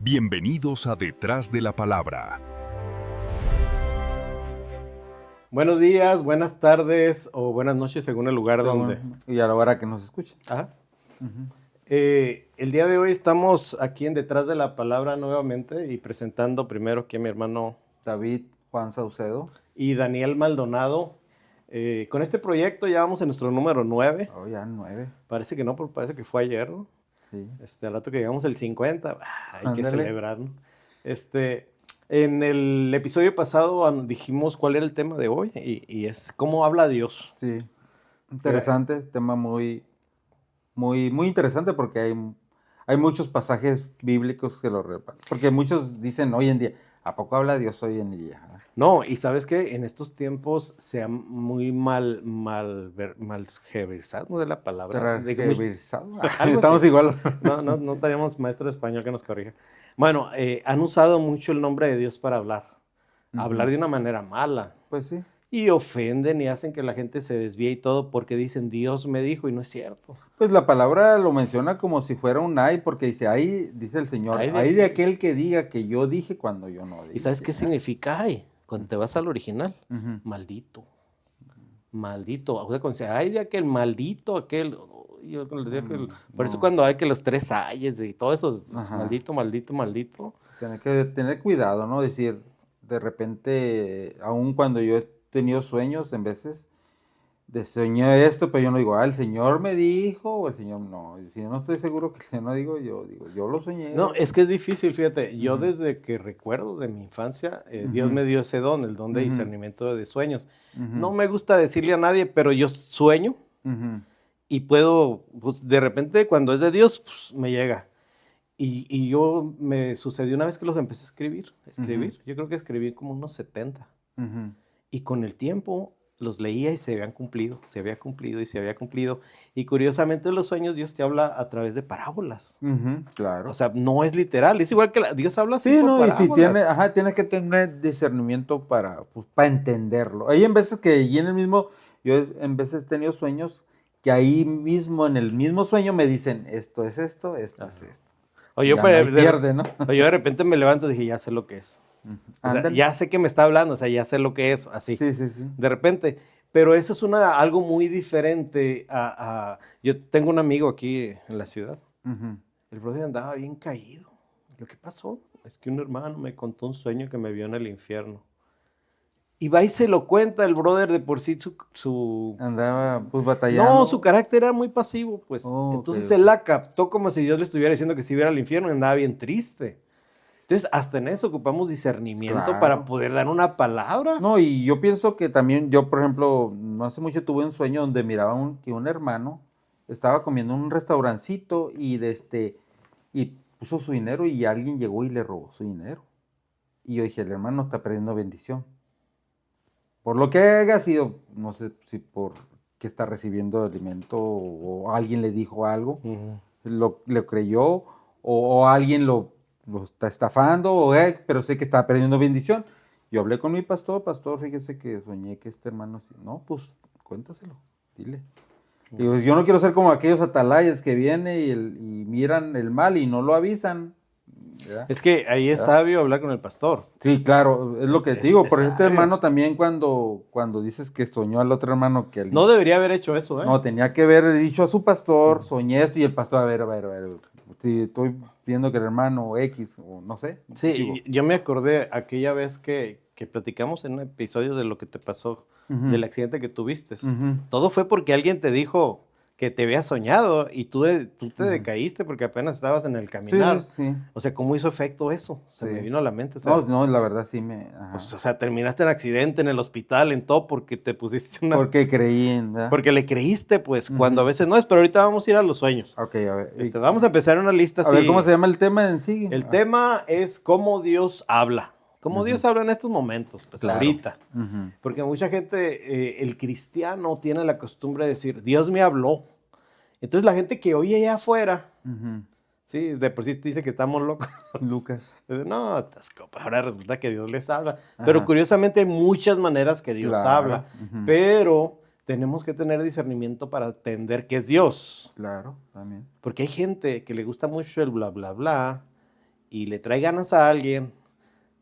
Bienvenidos a Detrás de la Palabra. Buenos días, buenas tardes o buenas noches según el lugar donde. Y a la hora que nos escuchen. Ajá. El día de hoy estamos aquí en Detrás de la Palabra nuevamente y presentando primero aquí a mi hermano David Juan Saucedo. y Daniel Maldonado. Con este proyecto ya vamos en nuestro número 9. Oh, ya 9. Parece que no, pero parece que fue ayer, ¿no? Sí. Al rato que llegamos el 50, hay que Ándale. celebrar, ¿no? En el episodio pasado dijimos cuál era el tema de hoy y es cómo habla Dios. Sí. Interesante, tema muy interesante porque hay muchos pasajes bíblicos que lo reparten. Porque muchos dicen hoy en día, ¿a poco habla Dios hoy en día? No, y sabes que en estos tiempos se ha muy malversado de la palabra. Tergiversado. Algo Estamos así. igual. No tenemos maestro de español que nos corrija. Bueno, han usado mucho el nombre de Dios para hablar. Hablar de una manera mala. Pues sí. Y ofenden y hacen que la gente se desvíe y todo porque dicen Dios me dijo y no es cierto. Pues la palabra lo menciona como si fuera un ay, porque dice, ahí dice el Señor, ay de aquel que diga que yo dije cuando yo no dije. ¿Y sabes qué significa ay? Cuando te vas al original, maldito. Maldito. O sea, cuando dice, ay de aquel, maldito, aquel. Por eso cuando hay que los tres ayes y todo eso, maldito, maldito, maldito. Tienes que tener cuidado, ¿no? Decir, de repente, aun cuando yo he tenido sueños, en veces, soñé esto, pero yo no digo, el Señor me dijo, o el Señor no. Si yo no estoy seguro que el Señor no digo, yo lo soñé. No, es que es difícil, fíjate. Yo desde que recuerdo de mi infancia, Dios me dio ese don, el don de discernimiento de sueños. No me gusta decirle a nadie, pero yo sueño y puedo, pues, de repente, cuando es de Dios, pues, me llega. Y yo, me sucedió una vez que los empecé a escribir. Yo creo que escribí como unos 70. Y con el tiempo los leía y se había cumplido. Y curiosamente los sueños Dios te habla a través de parábolas. Claro. O sea, no es literal. Es igual que Dios habla así Sí, por no, parábolas. y si tienes que tener discernimiento para entenderlo. Hay en veces que, y en el mismo, yo en veces he tenido sueños que ahí mismo, en el mismo sueño me dicen, esto es esto, esto es esto. O yo, ¿no? O yo de repente me levanto y dije, ya sé lo que es. O sea, ya sé que me está hablando, o sea, ya sé lo que es, así. Sí. De repente. Pero eso es algo muy diferente Yo tengo un amigo aquí en la ciudad. El brother andaba bien caído. Lo que pasó es que un hermano me contó un sueño que me vio en el infierno. Y va y se lo cuenta el brother, de por sí su andaba pues batallando. No, su carácter era muy pasivo, pues. Entonces él la captó como si Dios le estuviera diciendo que si iba al infierno y andaba bien triste. Entonces, hasta en eso ocupamos discernimiento para poder dar una palabra. No, y yo pienso que también, yo por ejemplo, no hace mucho tuve un sueño donde miraba que un hermano estaba comiendo en un restaurancito y puso su dinero y alguien llegó y le robó su dinero. Y yo dije, el hermano está perdiendo bendición. Por lo que haya sido, no sé si por que está recibiendo alimento o alguien le dijo algo, lo creyó o alguien lo está estafando, pero sé que está perdiendo bendición. Yo hablé con mi pastor, fíjese que soñé que este hermano así. No, pues cuéntaselo, dile. Digo, yo no quiero ser como aquellos atalayas que vienen y miran el mal y no lo avisan. ¿Verdad? Es que ahí es sabio hablar con el pastor. Sí, claro, es lo que te digo. Por este hermano también cuando dices que soñó al otro hermano que... No debería haber hecho eso, ¿eh? No, tenía que haber dicho a su pastor, soñé esto y el pastor, a ver. Si estoy viendo que el hermano X, o no sé. Sí, digo. Yo me acordé aquella vez que platicamos en un episodio de lo que te pasó, del accidente que tuviste. Todo fue porque alguien te dijo que te había soñado y tú te decaíste porque apenas estabas en el caminar. Sí. O sea, ¿cómo hizo efecto eso? Se me vino a la mente. O sea, no, la verdad sí me... Pues, o sea, terminaste en accidente, en el hospital, en todo, porque te pusiste Porque creí, ¿verdad? Porque le creíste, pues, cuando a veces no es. Pero ahorita vamos a ir a los sueños. Ok, a ver. Vamos a empezar una lista así. A ver, ¿cómo se llama el tema en sí? El tema es cómo Dios habla. Cómo Dios habla en estos momentos, pues, claro. ahorita. Porque mucha gente, el cristiano tiene la costumbre de decir, Dios me habló. Entonces la gente que oye allá afuera, sí, de por sí dice que estamos locos. Lucas. No, ahora resulta que Dios les habla. Pero curiosamente hay muchas maneras que Dios habla. Pero tenemos que tener discernimiento para entender que es Dios. Claro, también. Porque hay gente que le gusta mucho el bla, bla, bla. y le trae ganas a alguien,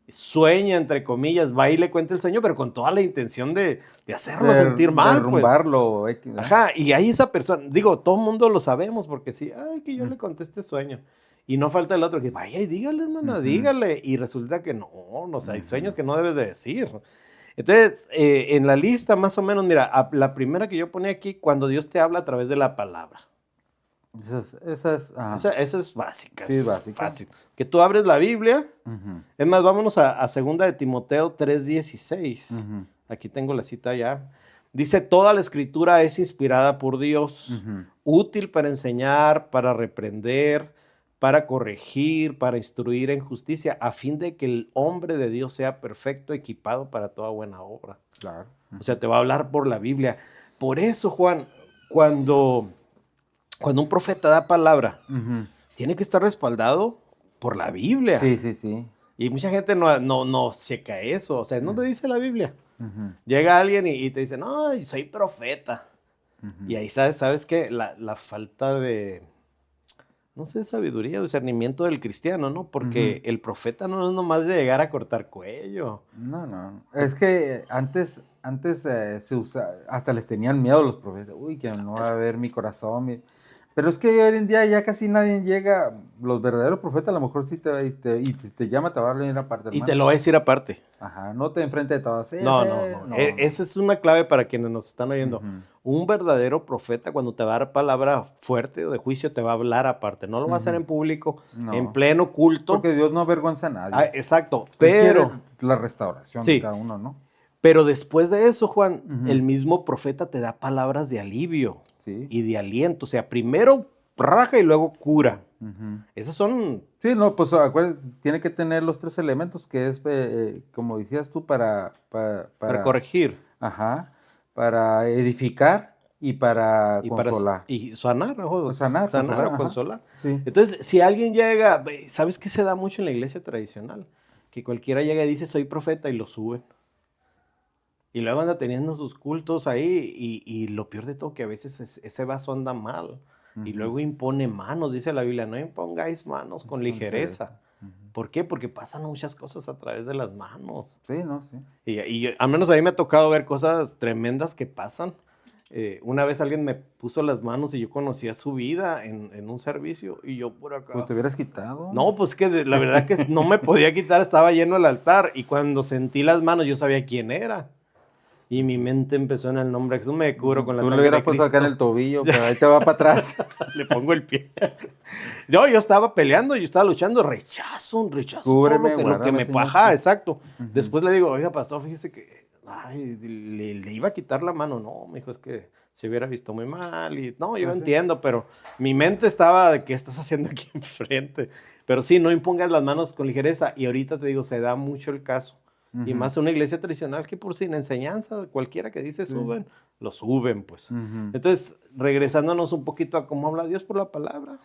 sueña, entre comillas, va y le cuenta el sueño, pero con toda la intención de hacerlo sentir mal, derrumbarlo, pues. Ajá, y ahí esa persona, digo, todo el mundo lo sabemos, porque sí, ay, que yo le conté este sueño. Y no falta el otro que vaya y dígale, hermana, dígale. Y resulta que no, o sea, hay sueños que no debes de decir. Entonces, en la lista, más o menos, mira, la primera que yo ponía aquí, cuando Dios te habla a través de la palabra. Esa es básica, sí, es básica. fácil. Que tú abres la Biblia. Es más, vámonos a 2 de Timoteo 3:16. Aquí tengo la cita ya. Dice, toda la escritura es inspirada por Dios, útil para enseñar, para reprender, para corregir, para instruir en justicia, a fin de que el hombre de Dios sea perfecto, equipado para toda buena obra. Claro. O sea, te va a hablar por la Biblia. Por eso, Juan, cuando un profeta da palabra, tiene que estar respaldado por la Biblia. Sí. Y mucha gente no checa eso. O sea, no te dice la Biblia. Llega alguien y te dice, no, yo soy profeta. Y ahí sabes que la falta de, no sé, sabiduría, discernimiento del cristiano, ¿no? Porque el profeta no es nomás de llegar a cortar cuello. No. Es que antes se usaba, hasta les tenían miedo los profetas. Uy, que no va a ver mi corazón. Pero es que hoy en día ya casi nadie llega. Los verdaderos profetas a lo mejor sí te llama, te va a hablar aparte. Y te lo voy a decir aparte. Ajá, no te enfrente de todas. No. Esa es una clave para quienes nos están oyendo. Un verdadero profeta, cuando te va a dar palabra fuerte o de juicio, te va a hablar aparte. No lo va a hacer en público, en pleno culto. Porque Dios no avergüenza a nadie. Exacto, pero la restauración de cada uno, ¿no? Pero después de eso, Juan, el mismo profeta te da palabras de alivio y de aliento. O sea, primero raja y luego cura. Esos son... Sí, no, pues acuérdate, tiene que tener los 3 elementos, que es, como decías tú, para corregir. Ajá, para edificar y para consolar. Y sanar, sanar o consolar. Sí. Entonces, si alguien llega, ¿sabes qué se da mucho en la iglesia tradicional? Que cualquiera llega y dice, soy profeta, y lo suben. Y luego anda teniendo sus cultos ahí y lo peor de todo que a veces ese vaso anda mal. Y luego impone manos, dice la Biblia, no impongáis manos con ligereza. ¿Por qué? Porque pasan muchas cosas a través de las manos. Sí. Y al menos a mí me ha tocado ver cosas tremendas que pasan. Una vez alguien me puso las manos y yo conocía su vida en un servicio y yo por acá... Pues te hubieras quitado. No, pues que la verdad que no me podía quitar, estaba lleno el altar y cuando sentí las manos yo sabía quién era. Y mi mente empezó en el nombre de Jesús, me cubro con la sangre de Cristo. Tú le hubieras puesto acá en el tobillo, pero ahí te va para atrás. Le pongo el pie. Yo estaba peleando, yo estaba luchando, rechazo. Cúbreme, lo que me paja, exacto. Después le digo, oiga, pastor, fíjese que le iba a quitar la mano. No, me dijo, es que se hubiera visto muy mal. Y no, yo entiendo, pero mi mente estaba de qué estás haciendo aquí enfrente. Pero sí, no impongas las manos con ligereza. Y ahorita te digo, se da mucho el caso. Y más una iglesia tradicional que por sin enseñanza, cualquiera que dice suben, lo suben, pues. Entonces, regresándonos un poquito a cómo habla Dios por la palabra.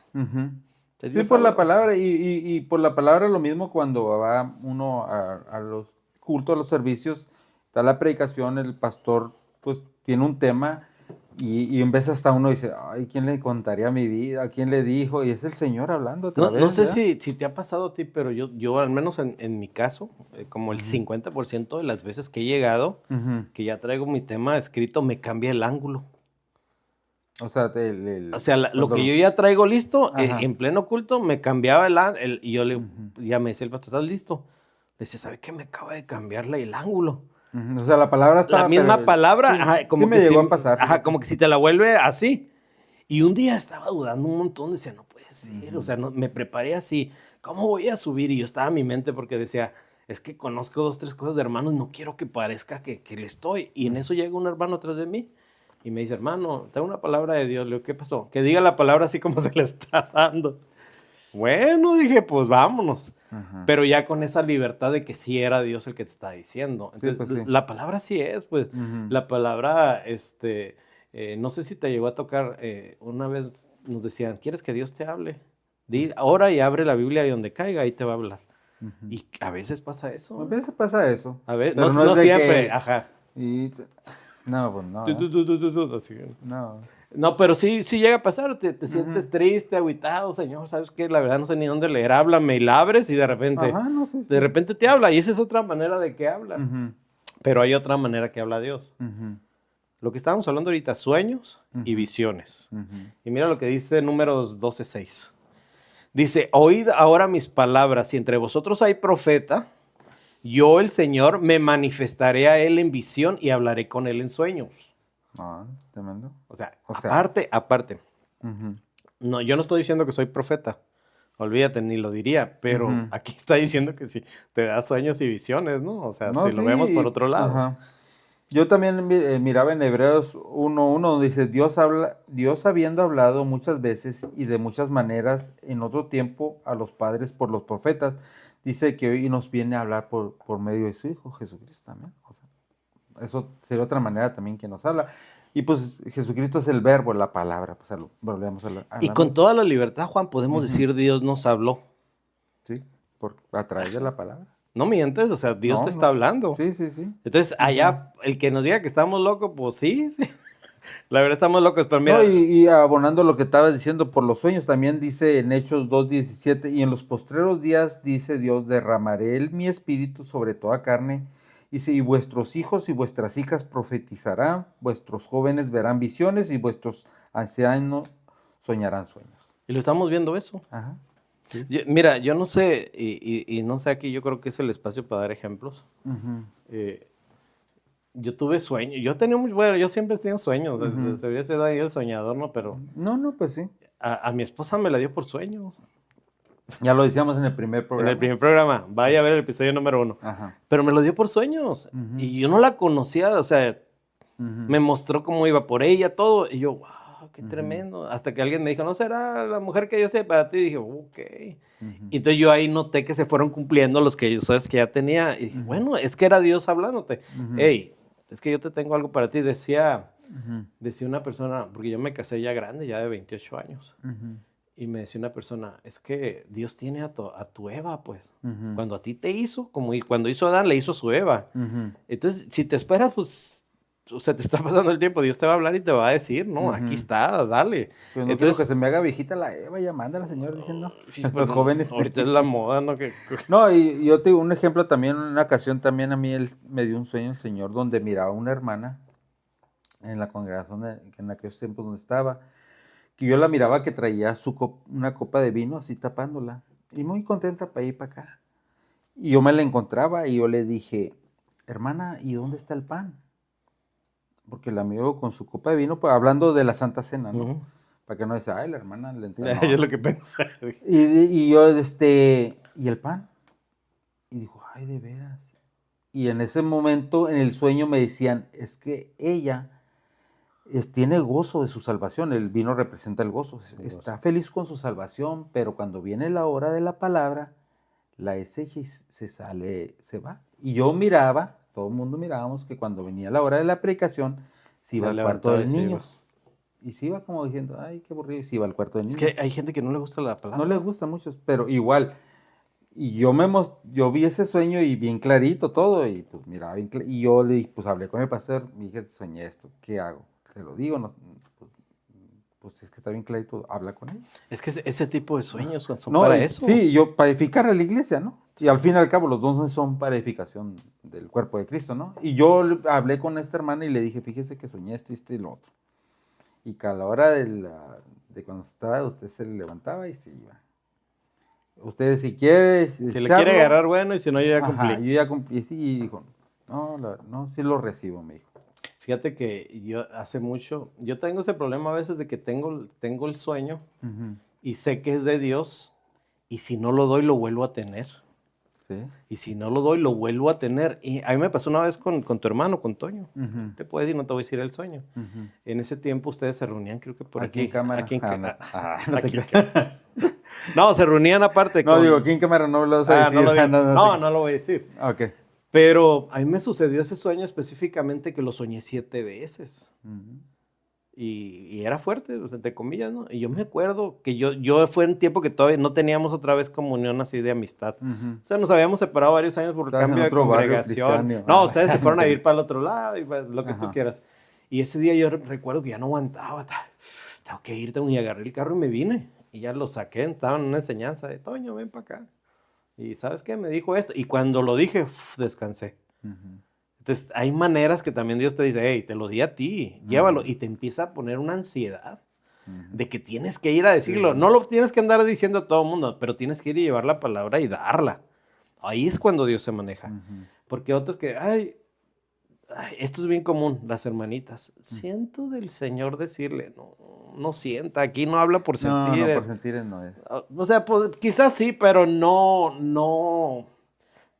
Sí, por la palabra. Y por la palabra lo mismo cuando va uno a los cultos, a los servicios, está la predicación, el pastor pues tiene un tema y en vez hasta uno dice, ay, ¿quién le contaría mi vida? ¿Quién le dijo? Y es el Señor hablando otra vez. No sé si te ha pasado a ti, pero yo al menos en mi caso, como el 50% de las veces que he llegado, que ya traigo mi tema escrito, me cambia el ángulo. O sea, lo que yo ya traigo listo, en pleno culto, me cambiaba y yo ya me decía el pastor, ¿estás listo? Le decía, ¿sabe qué? Me acaba de cambiarle el ángulo. O sea, la palabra está... La misma palabra, como me llegó a pasar. Como que si te la vuelve así. Y un día estaba dudando un montón, decía, no puede ser, o sea, me preparé así, ¿cómo voy a subir? Y yo estaba en mi mente porque decía, es que conozco 2, 3 cosas de hermanos, no quiero que parezca que le estoy. Y en eso llega un hermano atrás de mí y me dice, hermano, tengo una palabra de Dios. Le digo, ¿qué pasó? Que diga la palabra así como se le está dando. Bueno, dije, pues vámonos. Pero ya con esa libertad de que sí era Dios el que te está diciendo. Entonces, sí. La palabra sí es, pues. La palabra, no sé si te llegó a tocar, una vez nos decían, ¿quieres que Dios te hable? Ora y abre la Biblia y donde caiga, ahí te va a hablar. Y a veces pasa eso. A veces pasa eso. A ver, no siempre, ajá. No, pues no. Así. No. No, pero sí llega a pasar, te sientes triste, agüitado, Señor, ¿sabes qué? La verdad no sé ni dónde leer, háblame y la abres y de repente, Ajá, no sé. de repente te habla y esa es otra manera de que habla. Ujú, Pero hay otra manera que habla Dios. ujú, Lo que estábamos hablando ahorita, sueños y Ujú. visiones. ujú. Y mira lo que dice Números 12:6. Dice, oíd ahora mis palabras, si entre vosotros hay profeta, yo el Señor me manifestaré a él en visión y hablaré con él en sueños. Ah, tremendo. O sea, O sea, aparte. Ujú, No, yo no estoy diciendo que soy profeta. Olvídate, ni lo diría, pero Ujú. aquí está diciendo que sí, te da sueños y visiones, ¿no? O sea, No, si sí, lo vemos por otro lado. ajá. Yo también miraba en Hebreos 1:1 donde dice, Dios habiendo hablado muchas veces y de muchas maneras en otro tiempo a los padres por los profetas, dice que hoy nos viene a hablar por medio de su Hijo Jesucristo también. O sea, eso sería otra manera también que nos habla. Y pues Jesucristo es el verbo, la palabra. Pues volvemos a Y la con misma. toda la libertad, Juan, podemos Ujú. decir Dios nos habló. Sí, a través de la palabra. No mientes, o sea, Dios No, te está no. hablando. Sí, sí, sí. Entonces, allá, el que nos diga que estamos locos, pues sí, sí. La verdad estamos locos, pero No, mira, y abonando lo que estaba diciendo por los sueños, también dice en Hechos 2:17, y en los postreros días, dice Dios, derramaré mi espíritu sobre toda carne, y vuestros hijos y vuestras hijas profetizarán, vuestros jóvenes verán visiones, y vuestros ancianos soñarán sueños. y lo estamos viendo eso. Ajá. Sí. Mira, yo no sé, y no sé aquí, yo creo que es el espacio para dar ejemplos. Ujú, Yo tuve sueños, yo tenía bueno, yo siempre he tenido sueños, Ujú. debería ser ahí el soñador, ¿no? Pero No, pues sí. a mi esposa me la dio por sueños. Ya lo decíamos en el primer En el programa. primer programa, vaya a ver el episodio número 1. Ajá. Pero me lo dio por sueños. Ujú. Y yo no la conocía, o sea, Ujú. me mostró cómo iba por ella, todo. Y yo, wow, qué Ujú. tremendo. Hasta que alguien me dijo, ¿no será la mujer que yo sé para ti? Y dije, ok. Ujú. Y entonces yo ahí noté que se fueron cumpliendo los que yo sabes que ya tenía. Y dije, Ujú. bueno, es que era Dios hablándote. Ujú. Hey, es que yo te tengo algo para ti. Decía Ujú. una persona, porque yo me casé ya grande, ya de 28 años. Ujú. Y me decía una persona, es que Dios tiene a tu Eva, pues. Ujú. Cuando a ti te hizo, como cuando hizo a Adán, le hizo su Eva. Ujú. Entonces, si te esperas, pues, o sea, te está pasando el tiempo, Dios te va a hablar y te va a decir, no, aquí Ujú. está, dale. Pues no quiero que Entonces, se me haga viejita la Eva, ya mándala, señor, dicen, ¿no? sí, Los pues, jóvenes. ahorita es la moda, ¿no? No, y yo te digo un ejemplo también, en una ocasión también a mí él me dio un sueño el Señor donde miraba a una hermana en la congregación en aquellos tiempos donde estaba, que yo la miraba que traía una copa de vino así tapándola y muy contenta para ir para acá. Y yo me la encontraba y yo le dije, hermana, ¿y dónde está el pan? Porque la miro con su copa de vino, pues, hablando de la Santa Cena, ¿no? Ujú. Para que no dice, ay, la hermana le entra. Yo No, es no. lo que pensé. Y yo, ¿y el pan? Y dijo, ay, de veras. Y en ese momento, en el sueño me decían, es que ella tiene gozo de su salvación, el vino representa el gozo, está feliz con su salvación, pero cuando viene la hora de la palabra, la desecha y se sale, se va. Y yo miraba, todo el mundo mirábamos que cuando venía la hora de la predicación, se iba al cuarto levantaba del y se iba. niño. Y se iba como diciendo, ay, qué aburrido, y se iba al cuarto del Es niño. que hay gente que no le gusta la palabra. No les gusta mucho, pero igual. Y yo vi ese sueño y bien clarito todo, y pues miraba bien y yo le dije, pues hablé con el pastor, me dije, soñé esto, ¿qué hago? ¿Se lo digo? No, pues es que está bien clarito, habla con él. Es que ese tipo de sueños son No, para eso. sí, yo, para edificar a la iglesia, ¿no? Y al fin y al cabo, los dos son para edificación del cuerpo de Cristo, ¿no? Y yo hablé con esta hermana y le dije, fíjese que soñé esto y lo otro. Y que a la hora de cuando estaba, usted se levantaba y se iba. Usted si quiere Si le quiere agarrar, bueno, y si no, yo ya cumplí. Ajá, yo ya cumplí, sí, y dijo, no, no, sí lo recibo, me dijo. Fíjate que yo hace mucho, yo tengo ese problema a veces de que tengo el sueño Ujú. y sé que es de Dios y si no lo doy lo vuelvo a tener. Sí. Y si no lo doy lo vuelvo a tener. Y a mí me pasó una vez con tu hermano, con Toño. Ujú. Te puedo decir, no te voy a decir el sueño. Ujú. En ese tiempo ustedes se reunían, creo que por aquí. Aquí en cámara. Aquí en No te aquí en creas. No, se reunían aparte No, digo, aquí en cámara no lo vas a decir. no lo digo. No, No lo voy a decir. Ok. Pero a mí me sucedió ese sueño específicamente que lo soñé 7 veces. Ujú. Y era fuerte, o sea, entre comillas, ¿no? Y yo me acuerdo que yo fue un tiempo que todavía no teníamos otra vez comunión así de amistad. Ujú. O sea, nos habíamos separado varios años por Estabas en cambio de otro barrio congregación. cristiano. No, Ah, ustedes se no fueron te a ir creas. para el otro lado y pues, lo que tú Ajá. quieras. Y ese día yo recuerdo que ya no aguantaba, tengo que irte, y agarré el carro y me vine. Y ya lo saqué, estaba en una enseñanza de, Toño, ven para acá. Y ¿sabes qué? Me dijo esto. Y cuando lo dije, descansé. Entonces, hay maneras que también Dios te dice, hey, te lo di a ti, llévalo. Y te empieza a poner una ansiedad de que tienes que ir a decirlo. No lo tienes que andar diciendo a todo el mundo, pero tienes que ir y llevar la palabra y darla. Ahí es cuando Dios se maneja. Porque otros que, ay, esto es bien común, las hermanitas. Siento del Señor decirle, no sienta, aquí no habla por sentires. No, por sentires no es. O sea, pues, quizás sí, pero no.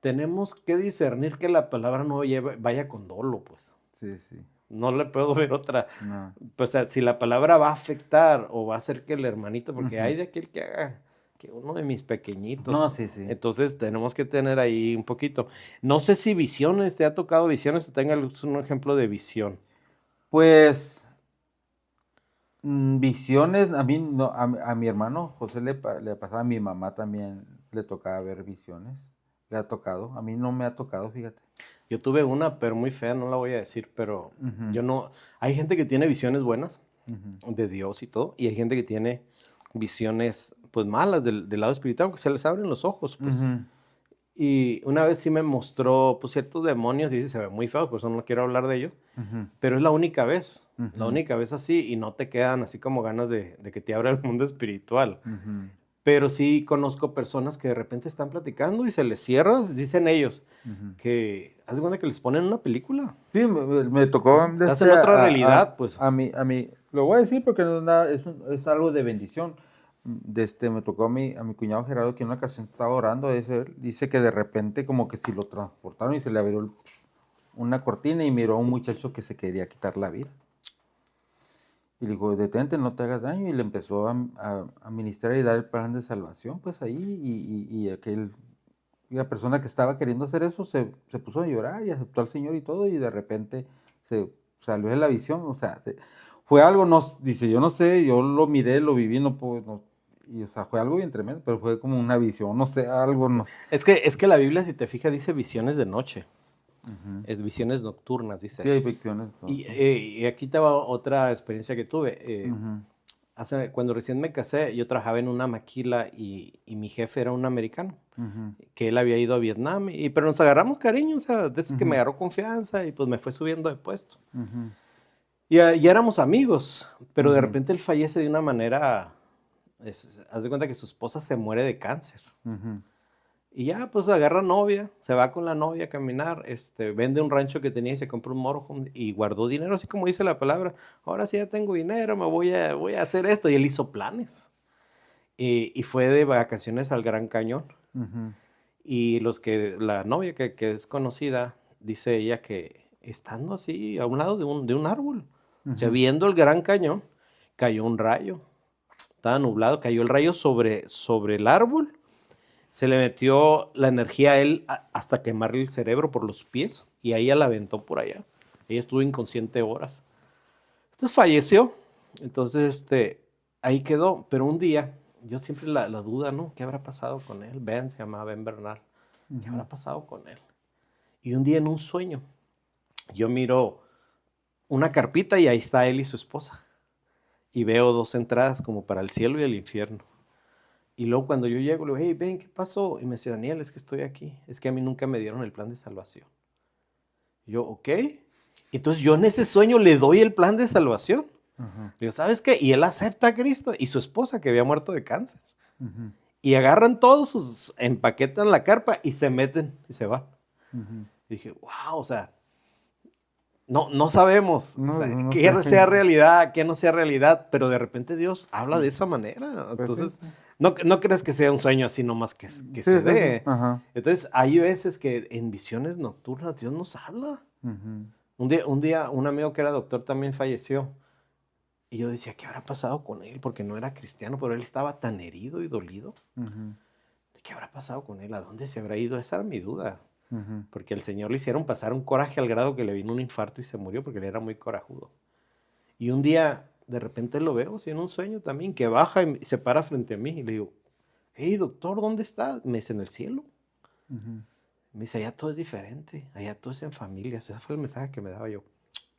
Tenemos que discernir que la palabra no vaya con dolo, pues. Sí, sí. No le puedo ver otra. No. Pues, o sea, si la palabra va a afectar o va a hacer que el hermanito, porque hay de aquel que haga que uno de mis pequeñitos. No, sí, sí. Entonces tenemos que tener ahí un poquito. No sé si visiones, te ha tocado visiones, te tenga un ejemplo de visión. Pues visiones, a mí no, a mi hermano José le pasaba, a mi mamá también le tocaba ver visiones. Le ha tocado, a mí no me ha tocado, fíjate. Yo tuve una, pero muy fea, no la voy a decir, pero yo no. Hay gente que tiene visiones buenas de Dios y todo, y hay gente que tiene visiones, pues malas del lado espiritual, porque se les abren los ojos, pues. Y una vez sí me mostró, pues, ciertos demonios, y dice, se ven muy feos, por eso no quiero hablar de ellos, pero es la única vez así, y no te quedan así como ganas de que te abra el mundo espiritual. Pero sí conozco personas que de repente están platicando y se les cierra, dicen ellos, que, haz de cuenta que les ponen una película. Sí, me tocó. Hacen otra realidad, pues. A mí, lo voy a decir porque no es, nada, es algo de bendición. Me tocó a mi cuñado Gerardo, que en una ocasión estaba orando, dice que de repente como que si lo transportaron y se le abrió una cortina y miró a un muchacho que se quería quitar la vida. Y le dijo, detente, no te hagas daño. Y le empezó a ministrar y dar el plan de salvación, pues ahí. Y la persona que estaba queriendo hacer eso se puso a llorar y aceptó al Señor y todo. Y de repente se salió de la visión. O sea, fue algo, dice, yo no sé, yo lo miré, lo viví, y o sea, fue algo bien tremendo, pero fue como una visión, no sé, algo, no. Es que la Biblia, si te fijas, dice visiones de noche. Visiones nocturnas, dice. Sí, hay visiones. Y aquí te va otra experiencia que tuve. Cuando recién me casé, yo trabajaba en una maquila y mi jefe era un americano, que él había ido a Vietnam, pero nos agarramos cariño, o sea, desde que me agarró confianza y pues me fue subiendo de puesto. Y ya éramos amigos, pero de repente él fallece de una manera, haz de cuenta que su esposa se muere de cáncer. Y ya, pues agarra novia, se va con la novia a caminar, vende un rancho que tenía y se compra un motorhome y guardó dinero, así como dice la palabra. Ahora sí ya tengo dinero, voy a hacer esto. Y él hizo planes. Y fue de vacaciones al Gran Cañón. Y la novia que es conocida, dice ella que estando así a un lado de un árbol, o sea, viendo el Gran Cañón, cayó un rayo. Estaba nublado, cayó el rayo sobre el árbol. Se le metió la energía a él hasta quemarle el cerebro por los pies y ahí ella la aventó por allá. Ella estuvo inconsciente horas. Entonces falleció. Entonces ahí quedó. Pero un día, yo siempre la duda, ¿no? ¿Qué habrá pasado con él? Ben se llamaba Ben Bernal. ¿Qué habrá pasado con él? Y un día en un sueño, yo miro una carpita y ahí está él y su esposa. Y veo dos entradas como para el cielo y el infierno. Y luego cuando yo llego, le digo, hey, Ben, ¿qué pasó? Y me dice, Daniel, es que estoy aquí. Es que a mí nunca me dieron el plan de salvación. Y yo, ok. Entonces yo en ese sueño le doy el plan de salvación. Le digo, ¿sabes qué? Y él acepta a Cristo y su esposa que había muerto de cáncer. Y agarran todos, empaquetan la carpa y se meten y se van. Y dije, wow, o sea, no sabemos qué sea realidad, qué no sea realidad, pero de repente Dios habla de esa manera. Entonces, no creas que sea un sueño así nomás que se dé. Entonces, hay veces que en visiones nocturnas Dios nos habla. Un día, un amigo que era doctor también falleció. Y yo decía, ¿qué habrá pasado con él? Porque no era cristiano, pero él estaba tan herido y dolido. ¿Qué habrá pasado con él? ¿A dónde se habrá ido? Esa era mi duda. Porque al Señor le hicieron pasar un coraje al grado que le vino un infarto y se murió porque él era muy corajudo. Y un día, de repente lo veo, así en un sueño también, que baja y se para frente a mí. Y le digo, hey, doctor, ¿dónde estás? Me dice, en el cielo. Me dice, allá todo es diferente, allá todo es en familia. Ese fue el mensaje que me daba yo.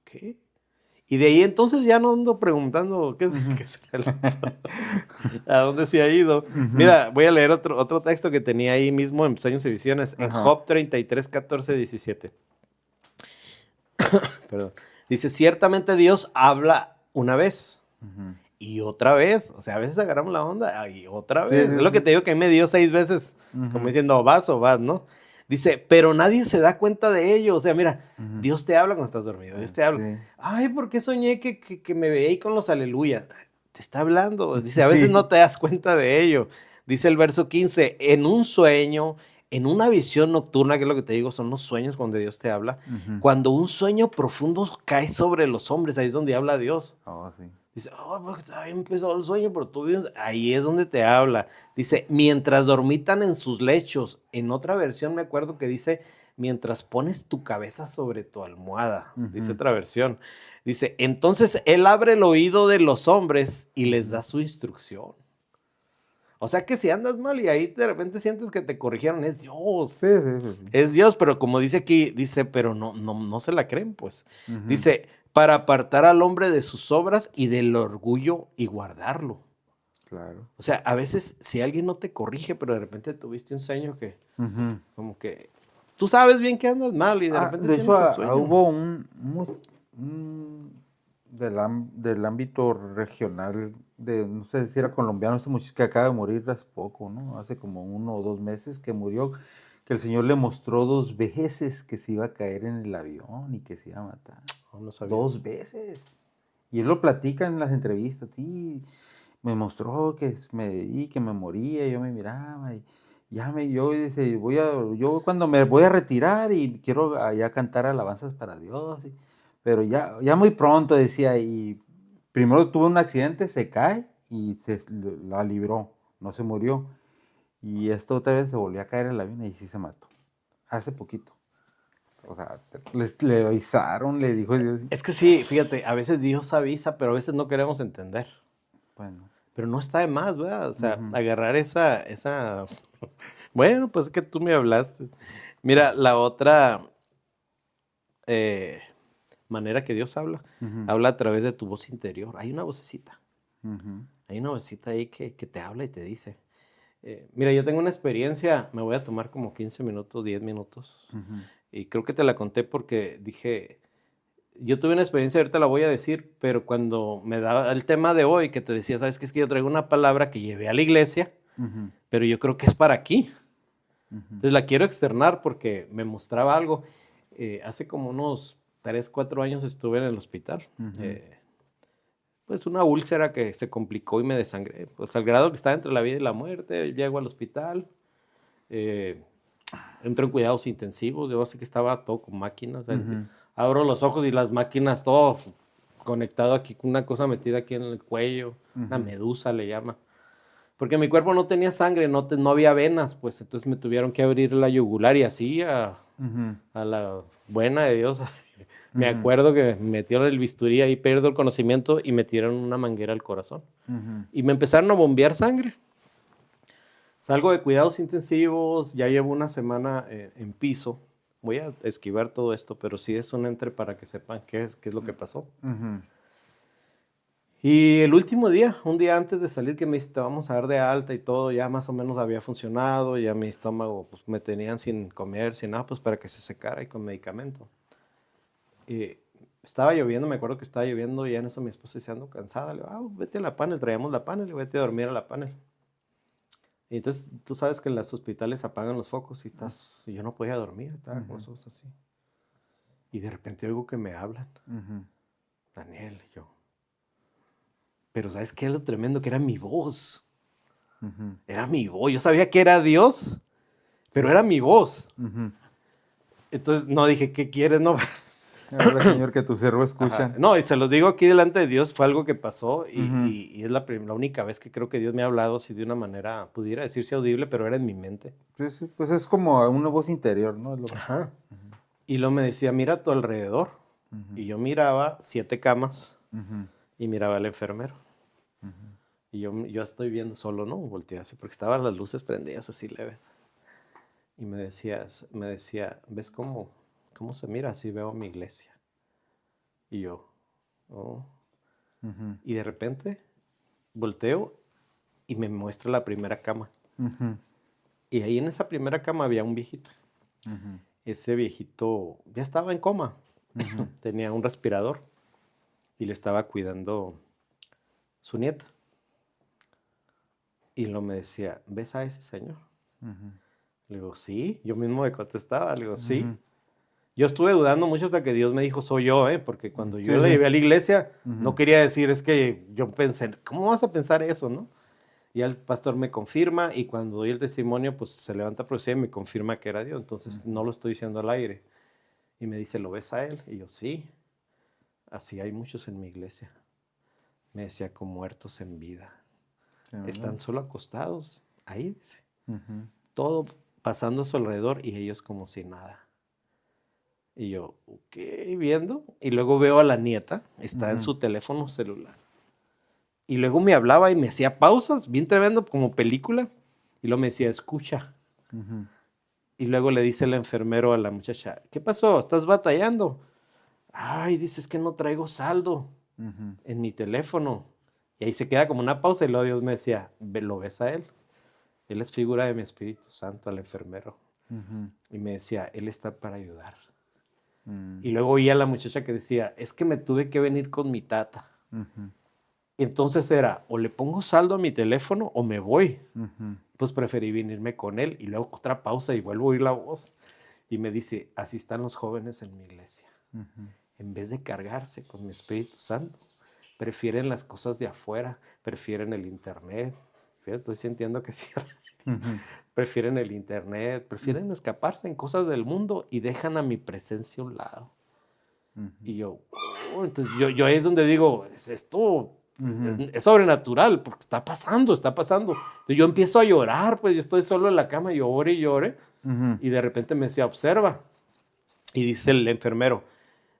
¿Qué? Y de ahí entonces ya no ando preguntando qué es el a dónde se ha ido. Mira, voy a leer otro texto que tenía ahí mismo en Sueños y Visiones, en Job 33, 14, 17. Perdón. Dice, ciertamente Dios habla una vez y otra vez. O sea, a veces agarramos la onda y otra vez. Sí, Es lo que te digo, que me dio 6 veces, como diciendo, vas o vas, ¿no? Dice, pero nadie se da cuenta de ello. O sea, mira, Dios te habla cuando estás dormido. Dios te habla. Sí. Ay, ¿por qué soñé que me veía ahí con los aleluyas? Te está hablando. Dice, a Sí. veces no te das cuenta de ello. Dice el verso 15, en un sueño, en una visión nocturna, que es lo que te digo, son los sueños donde Dios te habla. Cuando un sueño profundo cae sobre los hombres, ahí es donde habla Dios. Oh, sí. Dice, oh, porque todavía empezó el sueño, pero tú vienes. Ahí es donde te habla. Dice, mientras dormitan en sus lechos. En otra versión me acuerdo que dice, mientras pones tu cabeza sobre tu almohada. Dice otra versión. Dice, entonces Él abre el oído de los hombres y les da su instrucción. O sea que si andas mal y ahí de repente sientes que te corrigieron, es Dios. Sí, sí, sí, sí. Es Dios, pero como dice aquí, dice, pero no se la creen, pues. Dice, para apartar al hombre de sus obras y del orgullo y guardarlo. Claro. O sea, a veces si alguien no te corrige, pero de repente tuviste un sueño que, como que, tú sabes bien que andas mal y de repente de tienes hecho, el sueño. hubo del ámbito regional, no sé si era colombiano, ese muchacho que acaba de morir hace poco, ¿no? Hace como 1 o 2 meses que murió, que el Señor le mostró 2 veces que se iba a caer en el avión y que se iba a matar. Oh, no sabía. 2 veces. Y él lo platica en las entrevistas. Sí, me mostró que que me moría, yo me miraba y yo dice, yo cuando me voy a retirar y quiero allá cantar alabanzas para Dios, pero ya muy pronto decía, y primero tuvo un accidente, se cae y la libró, no se murió. Y esto otra vez se volvió a caer en la avión y sí se mató. Hace poquito. O sea, le avisaron, le dijo Dios. Es que sí, fíjate, a veces Dios avisa, pero a veces no queremos entender. Bueno. Pero no está de más, ¿verdad? O sea, agarrar esa... Bueno, pues es que tú me hablaste. Mira, la otra manera que Dios habla, habla a través de tu voz interior. Hay una vocecita. Hay una vocecita ahí que te habla y te dice. Mira, yo tengo una experiencia, me voy a tomar como 15 minutos, 10 minutos. Y creo que te la conté porque dije, yo tuve una experiencia, ahorita la voy a decir, pero cuando me daba el tema de hoy, que te decía, ¿sabes qué? Es que yo traigo una palabra que llevé a la iglesia, pero yo creo que es para aquí. Entonces la quiero externar porque me mostraba algo. Hace como unos 3, 4 años estuve en el hospital. Pues una úlcera que se complicó y me desangré. Pues al grado que estaba entre la vida y la muerte, llego al hospital. Entro en cuidados intensivos. Yo sé que estaba todo con máquinas. Abro los ojos y las máquinas, todo conectado aquí, con una cosa metida aquí en el cuello. Una medusa le llama. Porque mi cuerpo no tenía sangre, no había venas, pues entonces me tuvieron que abrir la yugular y así a la buena de Dios. Así. Me acuerdo que me metieron el bisturí ahí, pierdo el conocimiento y metieron una manguera al corazón. Y me empezaron a bombear sangre. Salgo de cuidados intensivos, ya llevo una semana en piso. Voy a esquivar todo esto, pero sí es un entre para que sepan qué es lo que pasó. Y el último día, un día antes de salir, que me dice, te vamos a dar de alta y todo, ya más o menos había funcionado, ya mi estómago, pues me tenían sin comer, sin nada, pues para que se secara y con medicamento. Estaba lloviendo, me acuerdo que estaba lloviendo, y ya en eso mi esposa se ando cansada, le digo, vete a la panel, traíamos la panel, y vete a dormir a la panel. Y entonces, tú sabes que en los hospitales apagan los focos y yo no podía dormir, estaba con los ojos así. Y de repente oigo que me hablan. Daniel, y yo. Pero ¿sabes qué es lo tremendo? Que era mi voz. Era mi voz. Yo sabía que era Dios, pero era mi voz. Entonces, no dije, ¿qué quieres? No. Ahora, Señor, que tu siervo escucha. No, y se los digo aquí delante de Dios, fue algo que pasó y es la única vez que creo que Dios me ha hablado así de una manera, pudiera decirse audible, pero era en mi mente. Sí, pues es como una voz interior, ¿no? Y luego me decía, mira a tu alrededor. Y yo miraba 7 camas y miraba al enfermero. Y yo estoy viendo solo, ¿no? Volteé así, porque estaban las luces prendidas así leves. Y me decía, ¿ves cómo se mira? Así veo mi iglesia. Y yo, Oh. Ujú. Y de repente volteo y me muestra la primera cama. Ujú. Y ahí en esa primera cama había un viejito. Ujú. Ese viejito ya estaba en coma. Ujú. Tenía un respirador y le estaba cuidando su nieta. Y lo me decía, ¿ves a ese señor? Ujú. Le digo, sí. Yo mismo me contestaba. Le digo, sí. Ujú. Yo estuve dudando mucho hasta que Dios me dijo, soy yo, ¿eh? Porque cuando yo Sí, le sí. llevé a la iglesia, no Ujú. quería decir, es que yo pensé, ¿cómo vas a pensar eso, no? Y el pastor me confirma y cuando doy el testimonio, pues se levanta profecía y me confirma que era Dios. Entonces no lo estoy diciendo al aire. Y me dice, ¿lo ves a él? Y yo, sí. Así hay muchos en mi iglesia. Me decía, como muertos en vida. Sí, ¿verdad? Están solo acostados. Ahí dice. Ujú. Todo pasando a su alrededor y ellos como si nada. Y yo, ok, viendo. Y luego veo a la nieta, está en Ujú. su teléfono celular. Y luego me hablaba y me hacía pausas, bien tremendo, como película. Y luego me decía, escucha. Ujú. Y luego le dice el enfermero a la muchacha, ¿qué pasó? ¿Estás batallando? Ay, dices que no traigo saldo Ujú. en mi teléfono. Y ahí se queda como una pausa y luego Dios me decía, ¿lo ves a él? Él es figura de mi Espíritu Santo, al enfermero. Ujú. Y me decía, él está para ayudar. Mm. Y luego oía a la muchacha que decía, es que me tuve que venir con mi tata. Ujú. Entonces era, o le pongo saldo a mi teléfono o me voy. Ujú. Pues preferí venirme con él y luego otra pausa y vuelvo a oír la voz. Y me dice, así están los jóvenes en mi iglesia. Ujú. En vez de cargarse con mi Espíritu Santo, prefieren las cosas de afuera, prefieren el internet. Fíjate, estoy sintiendo que sí. Ujú. Prefieren el internet, prefieren escaparse en cosas del mundo y dejan a mi presencia a un lado. Ujú. Y yo, oh, entonces yo ahí es donde digo, esto Ujú. es sobrenatural, porque está pasando, está pasando. Entonces yo empiezo a llorar, pues yo estoy solo en la cama, lloré y lloré, Ujú. y de repente me decía, observa. Y dice el enfermero,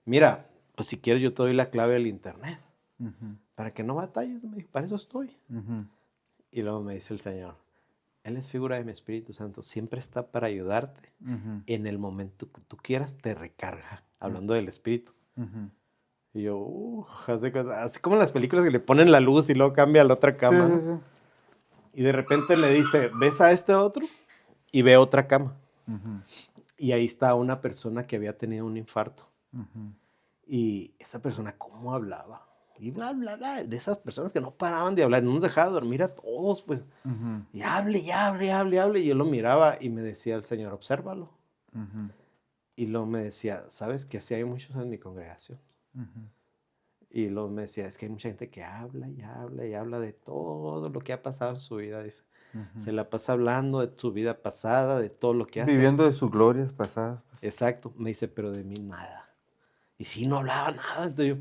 mira, pues si quieres yo te doy la clave del internet, Ujú. para que no batalles, me dijo, para eso estoy. Ujú. Y luego me dice el Señor, Él es figura de mi Espíritu Santo, siempre está para ayudarte. Ujú. En el momento que tú quieras, te recarga, hablando del Espíritu. Ujú. Y yo, así como en las películas que le ponen la luz y luego cambia a la otra Sí, cama, sí, ¿no? sí. Y de repente me dice, ¿ves a este otro? Y ve otra cama. Ujú. Y ahí está una persona que había tenido un infarto. Ujú. Y esa persona, ¿cómo hablaba? Y bla, bla, bla, de esas personas que no paraban de hablar, no nos dejaba dormir a todos, pues. Ujú. Y hable, y hable, y hable, y hable. Y yo lo miraba y me decía el Señor, obsérvalo. Ujú. Y luego me decía, ¿sabes que así hay muchos en mi congregación? Ujú. Y luego me decía, es que hay mucha gente que habla y habla y habla de todo lo que ha pasado en su vida. Dice, Ujú. se la pasa hablando de su vida pasada, de todo lo que hace. Viviendo de sus glorias pasadas, pues. Exacto. Me dice, pero de mí nada. Y sí, no hablaba nada. Entonces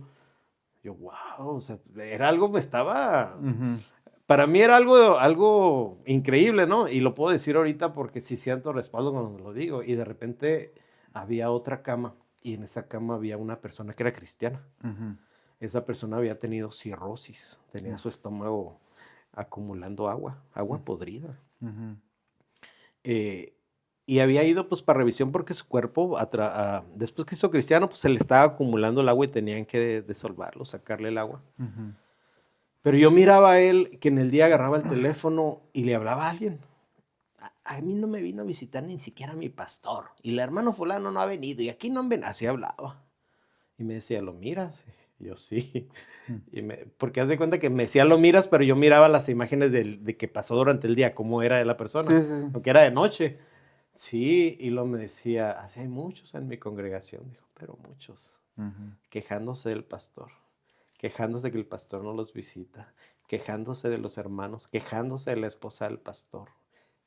yo, wow, o sea, era algo, me estaba... Ujú. Para mí era algo increíble, ¿no? Y lo puedo decir ahorita porque sí siento respaldo cuando lo digo. Y de repente había otra cama y en esa cama había una persona que era cristiana. Ujú. Esa persona había tenido cirrosis, tenía su estómago acumulando agua podrida. Ujú. Eh, y había ido pues para revisión porque su cuerpo, después que hizo cristiano, pues se le estaba acumulando el agua y tenían que desolvarlo, sacarle el agua. Ujú. Pero yo miraba a él que en el día agarraba el teléfono y le hablaba a alguien. A mí no me vino a visitar ni siquiera mi pastor. Y el hermano fulano no ha venido. Y aquí no han venido. Así hablaba. Y me decía, ¿lo miras? Y yo, sí. Porque haz de cuenta que me decía, lo miras, pero yo miraba las imágenes de que pasó durante el día, cómo era de la persona. Sí, sí, sí. Aunque era de noche. Sí, y luego me decía, así hay muchos en mi congregación. Dijo, pero muchos. Ujú. Quejándose del pastor. Quejándose que el pastor no los visita. Quejándose de los hermanos. Quejándose de la esposa del pastor.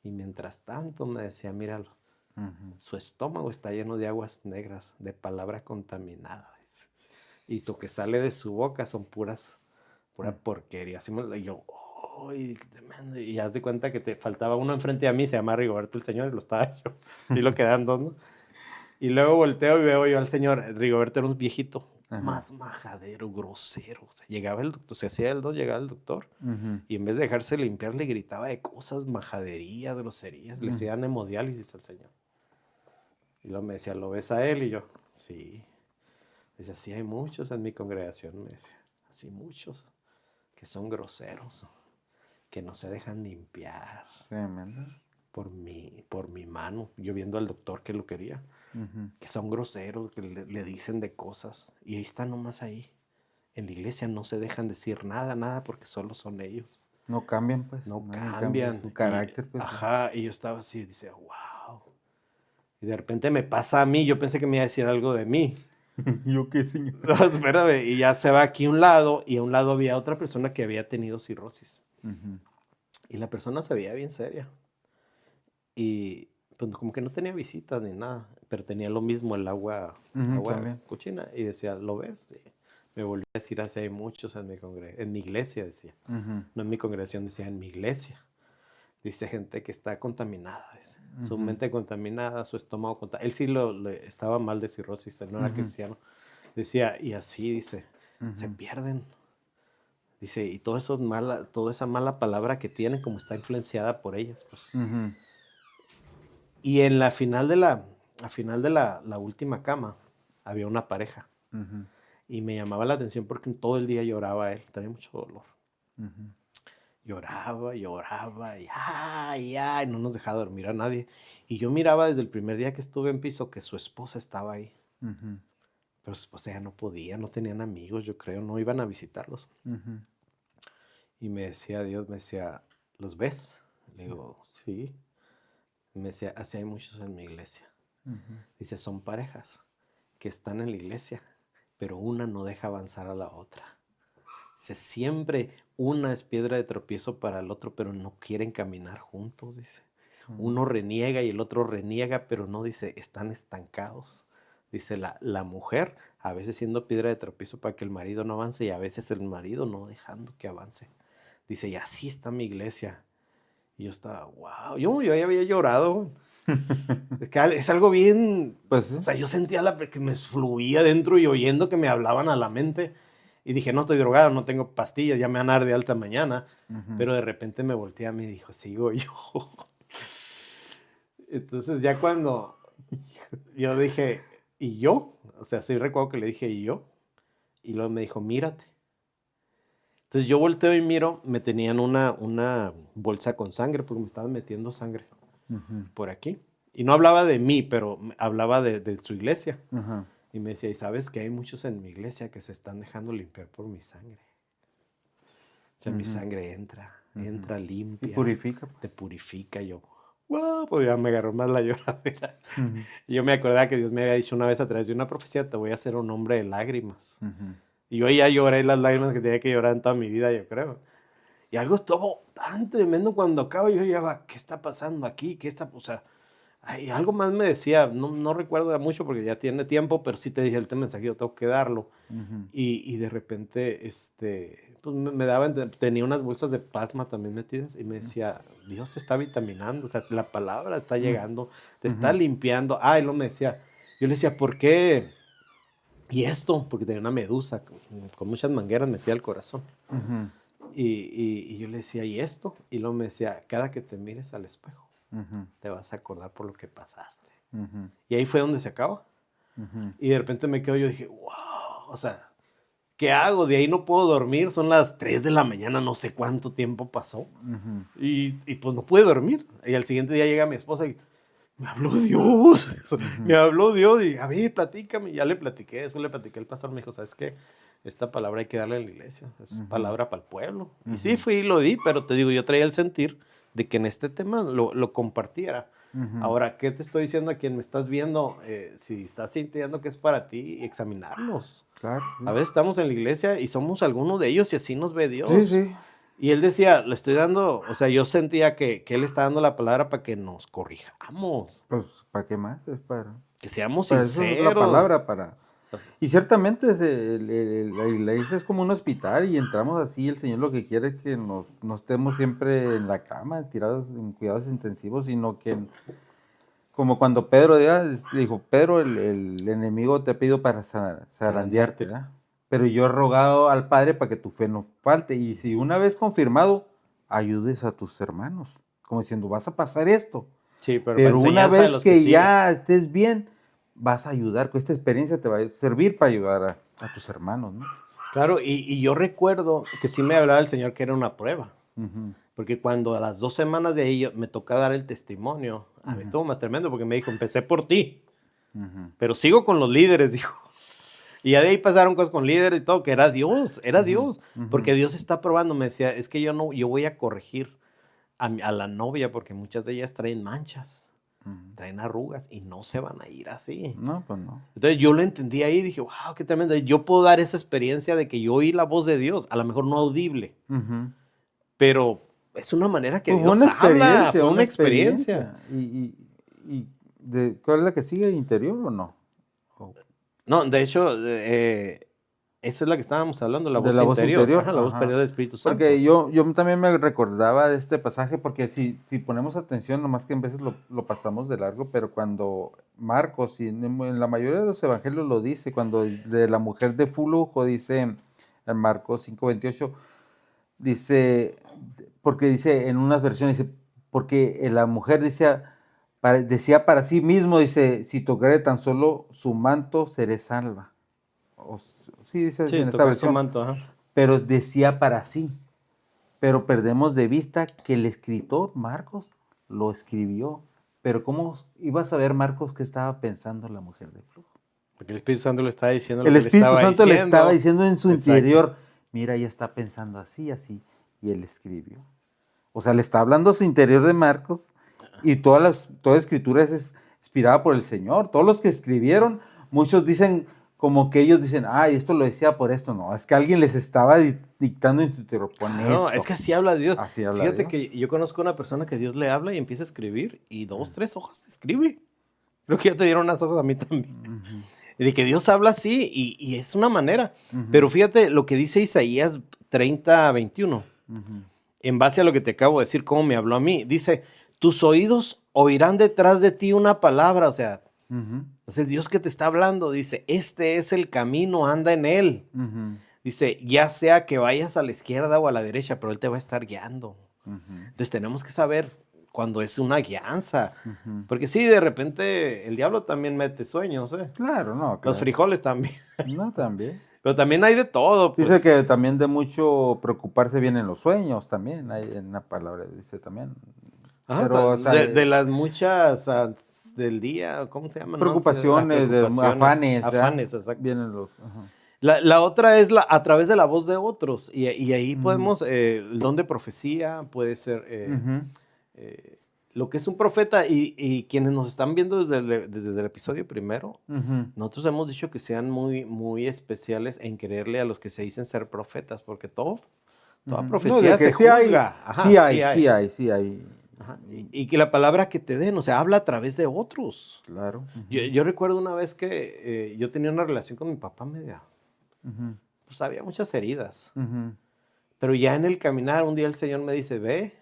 Y mientras tanto me decía, míralo, Ujú. su estómago está lleno de aguas negras, de palabra contaminada. Dice. Y lo que sale de su boca son pura porquería. Así y yo, ¡ay, qué tremendo! Y haz de cuenta que te faltaba uno enfrente de mí, se llama Rigoberto el señor, y lo estaba yo. Y lo quedan dos, ¿no? Y luego volteo y veo yo al señor. Rigoberto era un viejito, Ajá. más majadero, grosero. O sea, llegaba el doctor, se hacía el dos, llegaba el doctor. Ujú. Y en vez de dejarse limpiar, le gritaba de cosas, majaderías, groserías. Le Ujú. hacían hemodiálisis al señor. Y luego me decía, ¿lo ves a él? Y yo, sí. Dice, así hay muchos en mi congregación, me decía, así muchos, que son groseros, que no se dejan limpiar Tremendo. por mi mano, yo viendo al doctor que lo quería, que son groseros, que le dicen de cosas, y ahí están nomás ahí. En la iglesia no se dejan decir nada, porque solo son ellos. No cambian, pues. No hay cambian. su carácter, pues. Ajá, y yo estaba así, dice, wow. Y de repente me pasa a mí, yo pensé que me iba a decir algo de mí. ¿Yo qué, señor? No, espérame, y ya se va aquí a un lado, y a un lado había otra persona que había tenido cirrosis. Y la persona se veía bien seria. Y pues como que no tenía visitas ni nada, pero tenía lo mismo, el agua También. cochina. Y decía, ¿lo ves? Y me volvió a decir, así hay muchos en mi iglesia, decía. No en mi congregación, decía, en mi iglesia. Dice, gente que está contaminada, dice. Su mente contaminada, su estómago contaminado. Él sí estaba mal de cirrosis, él no era cristiano. Decía, y así, dice, se pierden. Dice, y todo eso toda esa mala palabra que tienen, como está influenciada por ellas, pues. Y en la final de la última cama, había una pareja. Y me llamaba la atención porque todo el día lloraba él, tenía mucho dolor. Lloraba, y no nos dejaba dormir a nadie. Y yo miraba desde el primer día que estuve en piso que su esposa estaba ahí. Pero su esposa ya no podía, no tenían amigos, yo creo, no iban a visitarlos. Y me decía, Dios me decía, ¿los ves? Le digo, sí. Y me decía, así hay muchos en mi iglesia. Dice, son parejas que están en la iglesia, pero una no deja avanzar a la otra. Dice, siempre una es piedra de tropiezo para el otro, pero no quieren caminar juntos, dice. Uno reniega y el otro reniega, pero no, dice, están estancados. Dice, la mujer a veces siendo piedra de tropiezo para que el marido no avance y a veces el marido no dejando que avance. Dice, y así está mi iglesia. Y yo estaba, wow, yo ya había llorado. Es que es algo bien, pues, ¿sí? O sea, yo sentía que me fluía dentro y oyendo que me hablaban a la mente. Y dije, no estoy drogado, no tengo pastillas, ya me van a dar de alta mañana. Pero de repente me volteé a mí y dijo, sigo yo. Entonces ya cuando yo dije, ¿y yo? O sea, sí recuerdo que le dije, ¿y yo? Y luego me dijo, mírate. Entonces yo volteo y miro, me tenían una bolsa con sangre, porque me estaban metiendo sangre por aquí. Y no hablaba de mí, pero hablaba de su iglesia. Y me decía, ¿y sabes que hay muchos en mi iglesia que se están dejando limpiar por mi sangre? O sea, mi sangre entra limpia. Y purifica. Pues. Te purifica. Yo, wow, pues ya me agarró más la lloradera. Y yo me acordaba que Dios me había dicho una vez a través de una profecía, te voy a hacer un hombre de lágrimas. Y yo ya lloré las lágrimas que tenía que llorar en toda mi vida, yo creo. Y algo estuvo tan tremendo cuando acabo, yo ya, ¿qué está pasando aquí? O sea, algo más me decía, no recuerdo mucho porque ya tiene tiempo, pero sí te dije el mensaje, yo tengo que darlo. Y de repente, pues me daban, tenía unas bolsas de plasma también metidas y me decía, Dios te está vitaminando, o sea, la palabra está llegando, te está limpiando. Y luego me decía, yo le decía, ¿por qué? ¿Y esto? Porque tenía una medusa con muchas mangueras metida al corazón. Y yo le decía, ¿y esto? Y luego me decía, cada que te mires al espejo, te vas a acordar por lo que pasaste. Y ahí fue donde se acaba. Y de repente me quedo, yo dije, wow, o sea, ¿qué hago? De ahí no puedo dormir, son las 3 de la mañana, no sé cuánto tiempo pasó. Y pues no pude dormir. Y al siguiente día llega mi esposa y me habló Dios, y a ver, platícame. Ya le platiqué, después le platiqué al pastor, me dijo, ¿sabes qué? Esta palabra hay que darle a la iglesia, es palabra para el pueblo. Y sí, fui y lo di, pero te digo, yo traía el sentir de que en este tema lo compartiera. Ahora, ¿qué te estoy diciendo a quien me estás viendo? Si estás sintiendo que es para ti, examinarnos. Claro. A veces estamos en la iglesia y somos alguno de ellos y así nos ve Dios. Sí. Y él decía, le estoy dando, o sea, yo sentía que él está dando la palabra para que nos corrijamos. Pues, ¿para qué más? Es para... Que seamos para sinceros. Eso es la palabra para... Y ciertamente la iglesia es como un hospital y entramos así, el Señor lo que quiere es que no estemos siempre en la cama, tirados en cuidados intensivos, sino que, como cuando Pedro le dijo, Pedro, el enemigo te ha pedido para zarandearte, ¿verdad? Pero yo he rogado al Padre para que tu fe no falte, y si una vez confirmado, ayudes a tus hermanos, como diciendo, vas a pasar esto, sí, pero una vez que ya estés bien, vas a ayudar, que esta experiencia te va a servir para ayudar a tus hermanos, ¿no? Claro, y yo recuerdo que sí me hablaba el Señor que era una prueba. Ujú. Porque cuando a las 2 semanas de ahí me tocó dar el testimonio, a mí estuvo más tremendo porque me dijo, empecé por ti, pero sigo con los líderes, dijo. Y ya de ahí pasaron cosas con líderes y todo, que era Dios, porque Dios está probando. Me decía, es que yo voy a corregir a la novia porque muchas de ellas traen manchas, traen arrugas y no se van a ir así. No, pues no. Entonces yo lo entendí ahí y dije, wow, qué tremendo. Yo puedo dar esa experiencia de que yo oí la voz de Dios, a lo mejor no audible, pero es una manera que Pues Dios habla, fue una experiencia. ¿Cuál es la que sigue? ¿Interior o no? No, de hecho, esa es la que estábamos hablando, la De voz la voz interior. interior, Ajá, la voz ajá. interior del Espíritu Santo. Porque yo también me recordaba de este pasaje, porque si ponemos atención, nomás que en veces lo pasamos de largo, pero cuando Marcos, y en la mayoría de los evangelios lo dice, cuando de la mujer de flujo, dice en Marcos 5:28, dice, porque dice en unas versiones, dice, porque la mujer decía para sí mismo, dice, si tocaré tan solo su manto, seré salva. Sí, dice Sí, en esta tocar su versión. manto, ajá. Pero decía para sí. Pero perdemos de vista que el escritor Marcos lo escribió. Pero ¿cómo iba a saber Marcos qué estaba pensando la mujer de flujo? Porque el Espíritu Santo le estaba diciendo lo El que le Espíritu estaba Santo le diciendo. estaba diciendo en su Exacto. interior, mira, ella está pensando así, así, y él escribió. O sea, le está hablando a su interior de Marcos, y toda escritura es inspirada por el Señor. Todos los que escribieron, muchos dicen, como que ellos dicen, ay, esto lo decía por esto. No, es que alguien les estaba dictando en su interior, pon No, esto. es que así habla Dios. Así habla Fíjate Dios. que yo conozco a una persona que Dios le habla y empieza a escribir y 2, 3 hojas te escribe. Creo que ya te dieron unas hojas a mí también. Y de que Dios habla así y es una manera. Pero fíjate lo que dice Isaías 30:21. En base a lo que te acabo de decir, cómo me habló a mí. Dice, tus oídos oirán detrás de ti una palabra. O sea, es el Dios que te está hablando. Dice, este es el camino, anda en él. Dice, ya sea que vayas a la izquierda o a la derecha, pero él te va a estar guiando. Entonces tenemos que saber cuando es una guianza. Porque sí, de repente el diablo también mete sueños, ¿eh? Claro, no, claro. Los frijoles también. No, también. Pero también hay de todo, pues. Dice que también de mucho preocuparse vienen los sueños también. Hay en la palabra dice también. Ajá, Pero, o sea, de las muchas del día, ¿cómo se llaman? preocupaciones, afanes. Afanes, exacto. Vienen los... Ajá. La otra es a través de la voz de otros. Y ahí podemos, el don de profecía puede ser lo que es un profeta. Y quienes nos están viendo desde el episodio primero, nosotros hemos dicho que sean muy, muy especiales en creerle a los que se dicen ser profetas, porque toda profecía se juzga. Sí hay. Ajá, y que la palabra que te den, o sea, habla a través de otros. Claro. Yo recuerdo una vez que yo tenía una relación con mi papá media. Pues había muchas heridas. Pero ya en el caminar, un día el Señor me dice, ve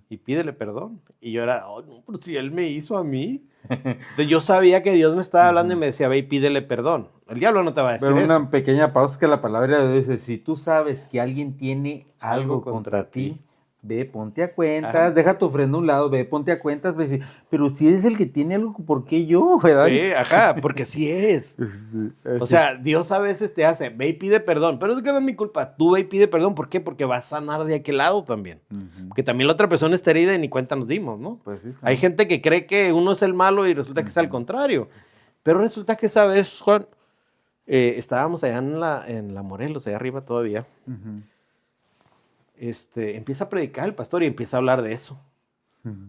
y pídele perdón. Y yo era, oh, no, pero si Él me hizo a mí. Entonces yo sabía que Dios me estaba hablando y me decía, ve y pídele perdón. El diablo no te va a decir Pero eso. una pequeña pausa, es que la palabra de Dios dice, si tú sabes que alguien tiene algo contra ti, ve, ponte a cuentas, deja tu ofrenda a un lado, ve, ponte a cuentas, pues, pero si eres el que tiene algo, ¿por qué yo? ¿Verdad? Sí, ajá, porque sí es. O sea, Dios a veces te hace, ve y pide perdón, pero es que no es mi culpa, tú ve y pide perdón, ¿por qué? Porque vas a sanar de aquel lado también. Porque también la otra persona está herida y ni cuenta nos dimos, ¿no? Pues sí, hay gente que cree que uno es el malo y resulta que es al contrario. Pero resulta que esa vez, Juan, estábamos allá en la Morelos, allá arriba todavía. Empieza a predicar el pastor y empieza a hablar de eso,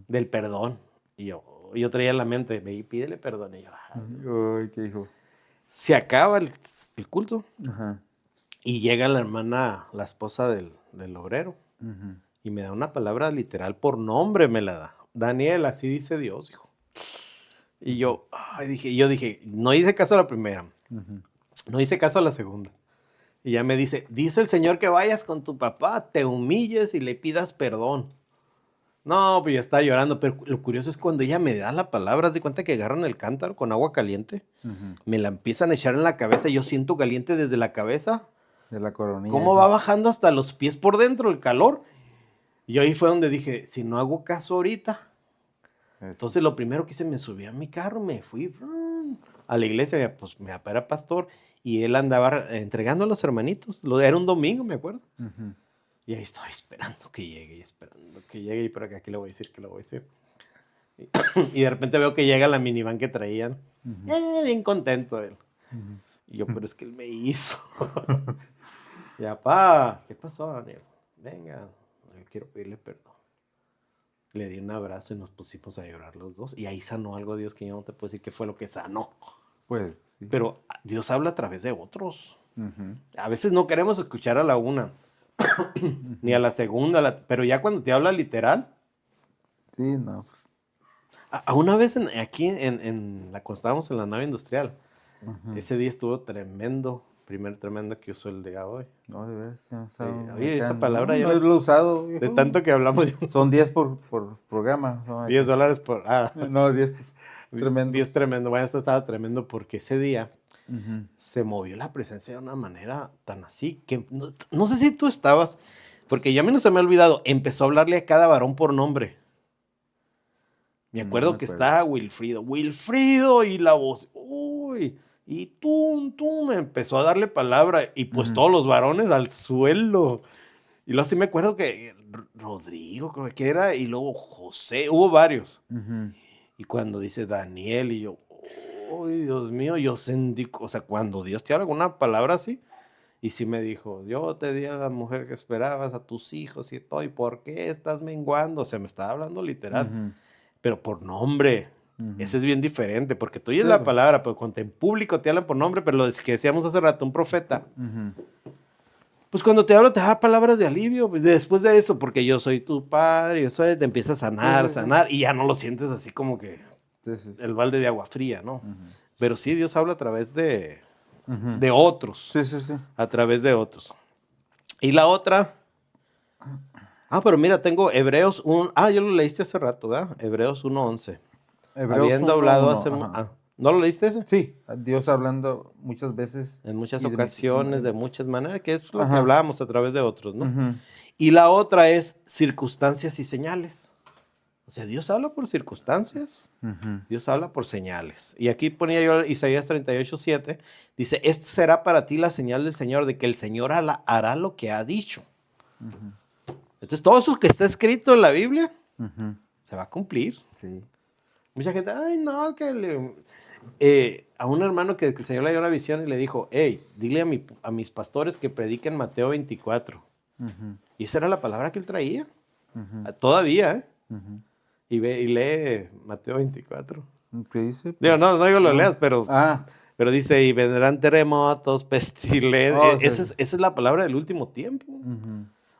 del perdón. Y yo traía en la mente, ve y pídele perdón. Y yo, ay, ¿qué dijo? Se acaba el culto Ajá. y llega la hermana, la esposa del obrero, y me da una palabra literal por nombre, me la da. Daniel, así dice Dios, hijo. Y yo dije, no hice caso a la primera, no hice caso a la segunda. Y ya me dice el Señor que vayas con tu papá, te humilles y le pidas perdón. No, pues ya estaba llorando, pero lo curioso es cuando ella me da la palabra, haz de cuenta que agarran el cántaro con agua caliente, me la empiezan a echar en la cabeza, yo siento caliente desde la cabeza. De la coronilla. ¿Cómo va bajando hasta los pies por dentro el calor? Y ahí fue donde dije, si no hago caso ahorita. Entonces lo primero que hice, me subí a mi carro, me fui. a la iglesia, pues mi papá era pastor y él andaba entregando a los hermanitos. Era un domingo, me acuerdo. Y ahí estoy esperando que llegue, y por acá, ¿qué le voy a decir? ¿Qué le voy a decir? Y de repente veo que llega la minivan que traían. Bien contento él. Y yo, pero es que él me hizo. Y papá, ¿qué pasó, Daniel? Venga, yo quiero pedirle perdón. Le di un abrazo y nos pusimos a llorar los dos. Y ahí sanó algo, Dios, que yo no te puedo decir qué fue lo que sanó. Pues sí. Pero Dios habla a través de otros. A veces no queremos escuchar a la una, ni a la segunda, pero ya cuando te habla literal. Sí, no. Pues. A una vez aquí cuando estábamos en la nave industrial, ese día estuvo tremendo. Primer tremendo que usó el día hoy. No, de veras, oye, esa palabra ya no lo he usado. De tanto que hablamos. Son 10 por programa. $10 por... No, 10 tremendo. 10 tremendo. Bueno, esto estaba tremendo porque ese día se movió la presencia de una manera tan así que... No sé si tú estabas, porque ya a mí no se me ha olvidado. Empezó a hablarle a cada varón por nombre. Me acuerdo que estaba Wilfrido, y la voz... Uy... Y tú me empezó a darle palabra y pues todos los varones al suelo. Y luego sí me acuerdo que Rodrigo creo que era y luego José, hubo varios. Y cuando dice Daniel y yo, ¡ay, Dios mío! Yo sentí, o sea, cuando Dios te habla alguna palabra así, y sí me dijo, yo te di a la mujer que esperabas, a tus hijos y todo, ¿y por qué estás menguando? O sea, me estaba hablando literal, pero por nombre. Ese es bien diferente, porque tú oyes la palabra, pero cuando en público te hablan por nombre, pero lo que decíamos hace rato, un profeta. Pues cuando te hablo, te da palabras de alivio. Después de eso, porque yo soy tu padre, te empieza a sanar, y ya no lo sientes así como que el balde de agua fría, ¿no? Pero sí, Dios habla a través de otros. Sí. A través de otros. Y la otra... pero mira, tengo Hebreos 1... ya lo leíste hace rato, ¿verdad? Hebreos 1:11. Habiendo hablado hace... ¿No lo leíste ese? Sí, Dios hablando muchas veces. En muchas ocasiones, de muchas maneras, que es lo que hablábamos a través de otros, ¿no? Y la otra es circunstancias y señales. O sea, Dios habla por circunstancias, Dios habla por señales. Y aquí ponía yo Isaías 38:7, dice, esta será para ti la señal del Señor, de que el Señor hará lo que ha dicho. Entonces, todo eso que está escrito en la Biblia, se va a cumplir. Sí. Mucha gente, a un hermano que el Señor le dio una visión y le dijo, hey, dile a mis pastores que prediquen Mateo 24. Y esa era la palabra que él traía. Todavía, ¿eh? Y lee Mateo 24. ¿Qué dice? Digo, no digo lo leas, pero dice, y vendrán terremotos, pestilencias. Esa es la palabra del último tiempo.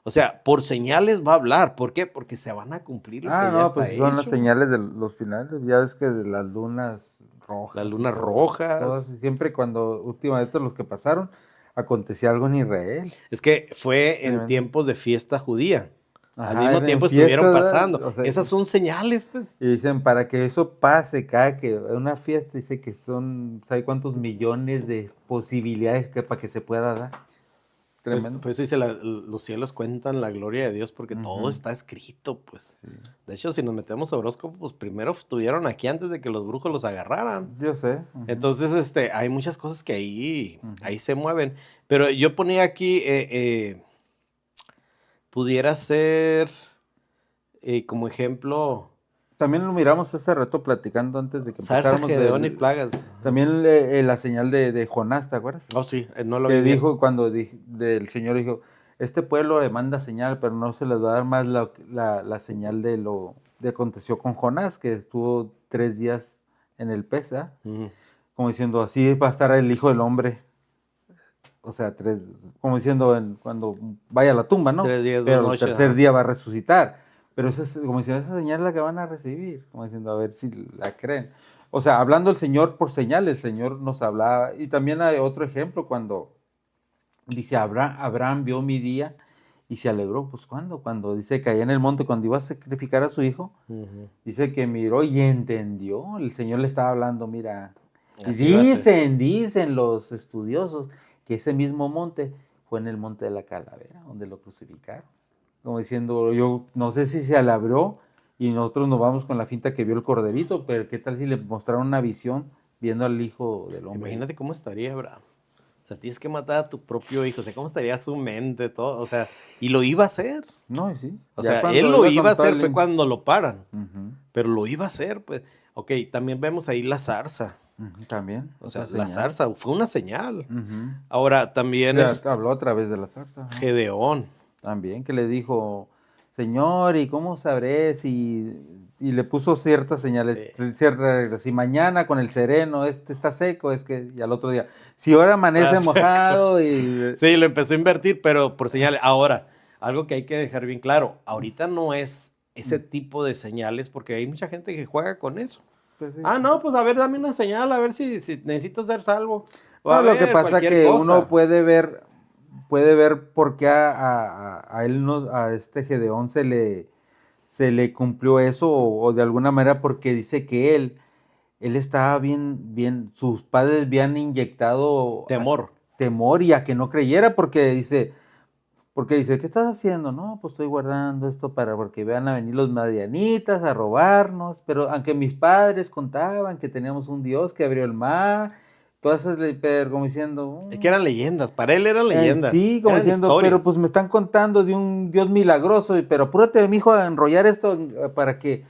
O sea, por señales va a hablar. ¿Por qué? Porque se van a cumplir lo que ya está hecho. Son las señales de los finales. Ya ves que de las lunas rojas. Las lunas rojas. Todas, siempre cuando, últimamente los que pasaron, acontecía algo en Israel. Es que fue en tiempos de fiesta judía. Al mismo en tiempo fiestas, estuvieron pasando. O sea, esas son señales, pues. Y dicen, para que eso pase, cada que una fiesta, dice que son, ¿sabe cuántos millones de posibilidades para que se pueda dar? Tremendo. Pues eso dice, los cielos cuentan la gloria de Dios porque todo está escrito, pues. Sí. De hecho, si nos metemos a horóscopo, pues primero estuvieron aquí antes de que los brujos los agarraran. Yo sé. Entonces, hay muchas cosas que ahí se mueven. Pero yo ponía aquí, pudiera ser, como ejemplo... También lo miramos hace rato platicando antes de que empezáramos. Gedeón y plagas. También la señal de Jonás, ¿te acuerdas? Oh, sí, no lo que vi dijo bien. Cuando el Señor dijo, este pueblo demanda señal, pero no se les va a dar más la señal de lo que aconteció con Jonás, que estuvo 3 días en el pez, ¿eh? Como diciendo, así va a estar el Hijo del Hombre. O sea, como diciendo, cuando vaya a la tumba, ¿no? 3 días, pero 2 noches. El tercer día va a resucitar. Pero como diciendo, esa señal es la que van a recibir. Como diciendo, a ver si la creen. O sea, hablando el Señor por señal, el Señor nos hablaba. Y también hay otro ejemplo cuando dice, Abraham vio mi día y se alegró. Pues, ¿cuándo? Cuando dice que allá en el monte, cuando iba a sacrificar a su hijo, dice que miró y entendió. El Señor le estaba hablando, mira. Y dicen los estudiosos que ese mismo monte fue en el monte de la calavera, donde lo crucificaron. Como diciendo, yo no sé si se alabró y nosotros nos vamos con la finta que vio el corderito, pero qué tal si le mostraron una visión viendo al Hijo del Hombre. Imagínate cómo estaría Abraham. O sea, tienes que matar a tu propio hijo. O sea, cómo estaría su mente, todo. O sea, y lo iba a hacer. No, sí. O Ya sea, cuando él lo iba a con todo hacer, el- fue cuando lo paran. Ujú, Pero lo iba a hacer, pues. Ok, también vemos ahí la zarza. ujú, también. O sea, otra la señal. zarza fue una señal. Ujú. Ahora, también Ya habló a través de la zarza. Ajá. Gedeón. También, que le dijo, Señor, ¿y cómo sabré si...? Y le puso ciertas señales, Sí. ciertas reglas. Si mañana con el sereno está seco, es que... Y al otro día, si ahora amanece Está seco. mojado y... Sí, lo empezó a invertir, pero por señales. Ahora, algo que hay que dejar bien claro, ahorita no es ese tipo de señales porque hay mucha gente que juega con eso. Pues sí. Ah, no, pues a ver, dame una señal, a ver si necesito ser salvo. O No, a lo que ver, pasa cualquier que cosa. uno puede ver por qué a él no, a este Gedeón se le cumplió eso, o de alguna manera porque dice que él estaba bien, sus padres habían inyectado Temor. temor y a que no creyera, porque dice, ¿qué estás haciendo? No, pues estoy guardando esto porque vean a venir los madianitas a robarnos, pero aunque mis padres contaban que teníamos un Dios que abrió el mar, todas esas, pero como diciendo... Es que eran leyendas, para él eran leyendas. sí, como eran diciendo, historias. pero pues me están contando de un Dios milagroso, pero apúrate, mijo, a enrollar esto para que,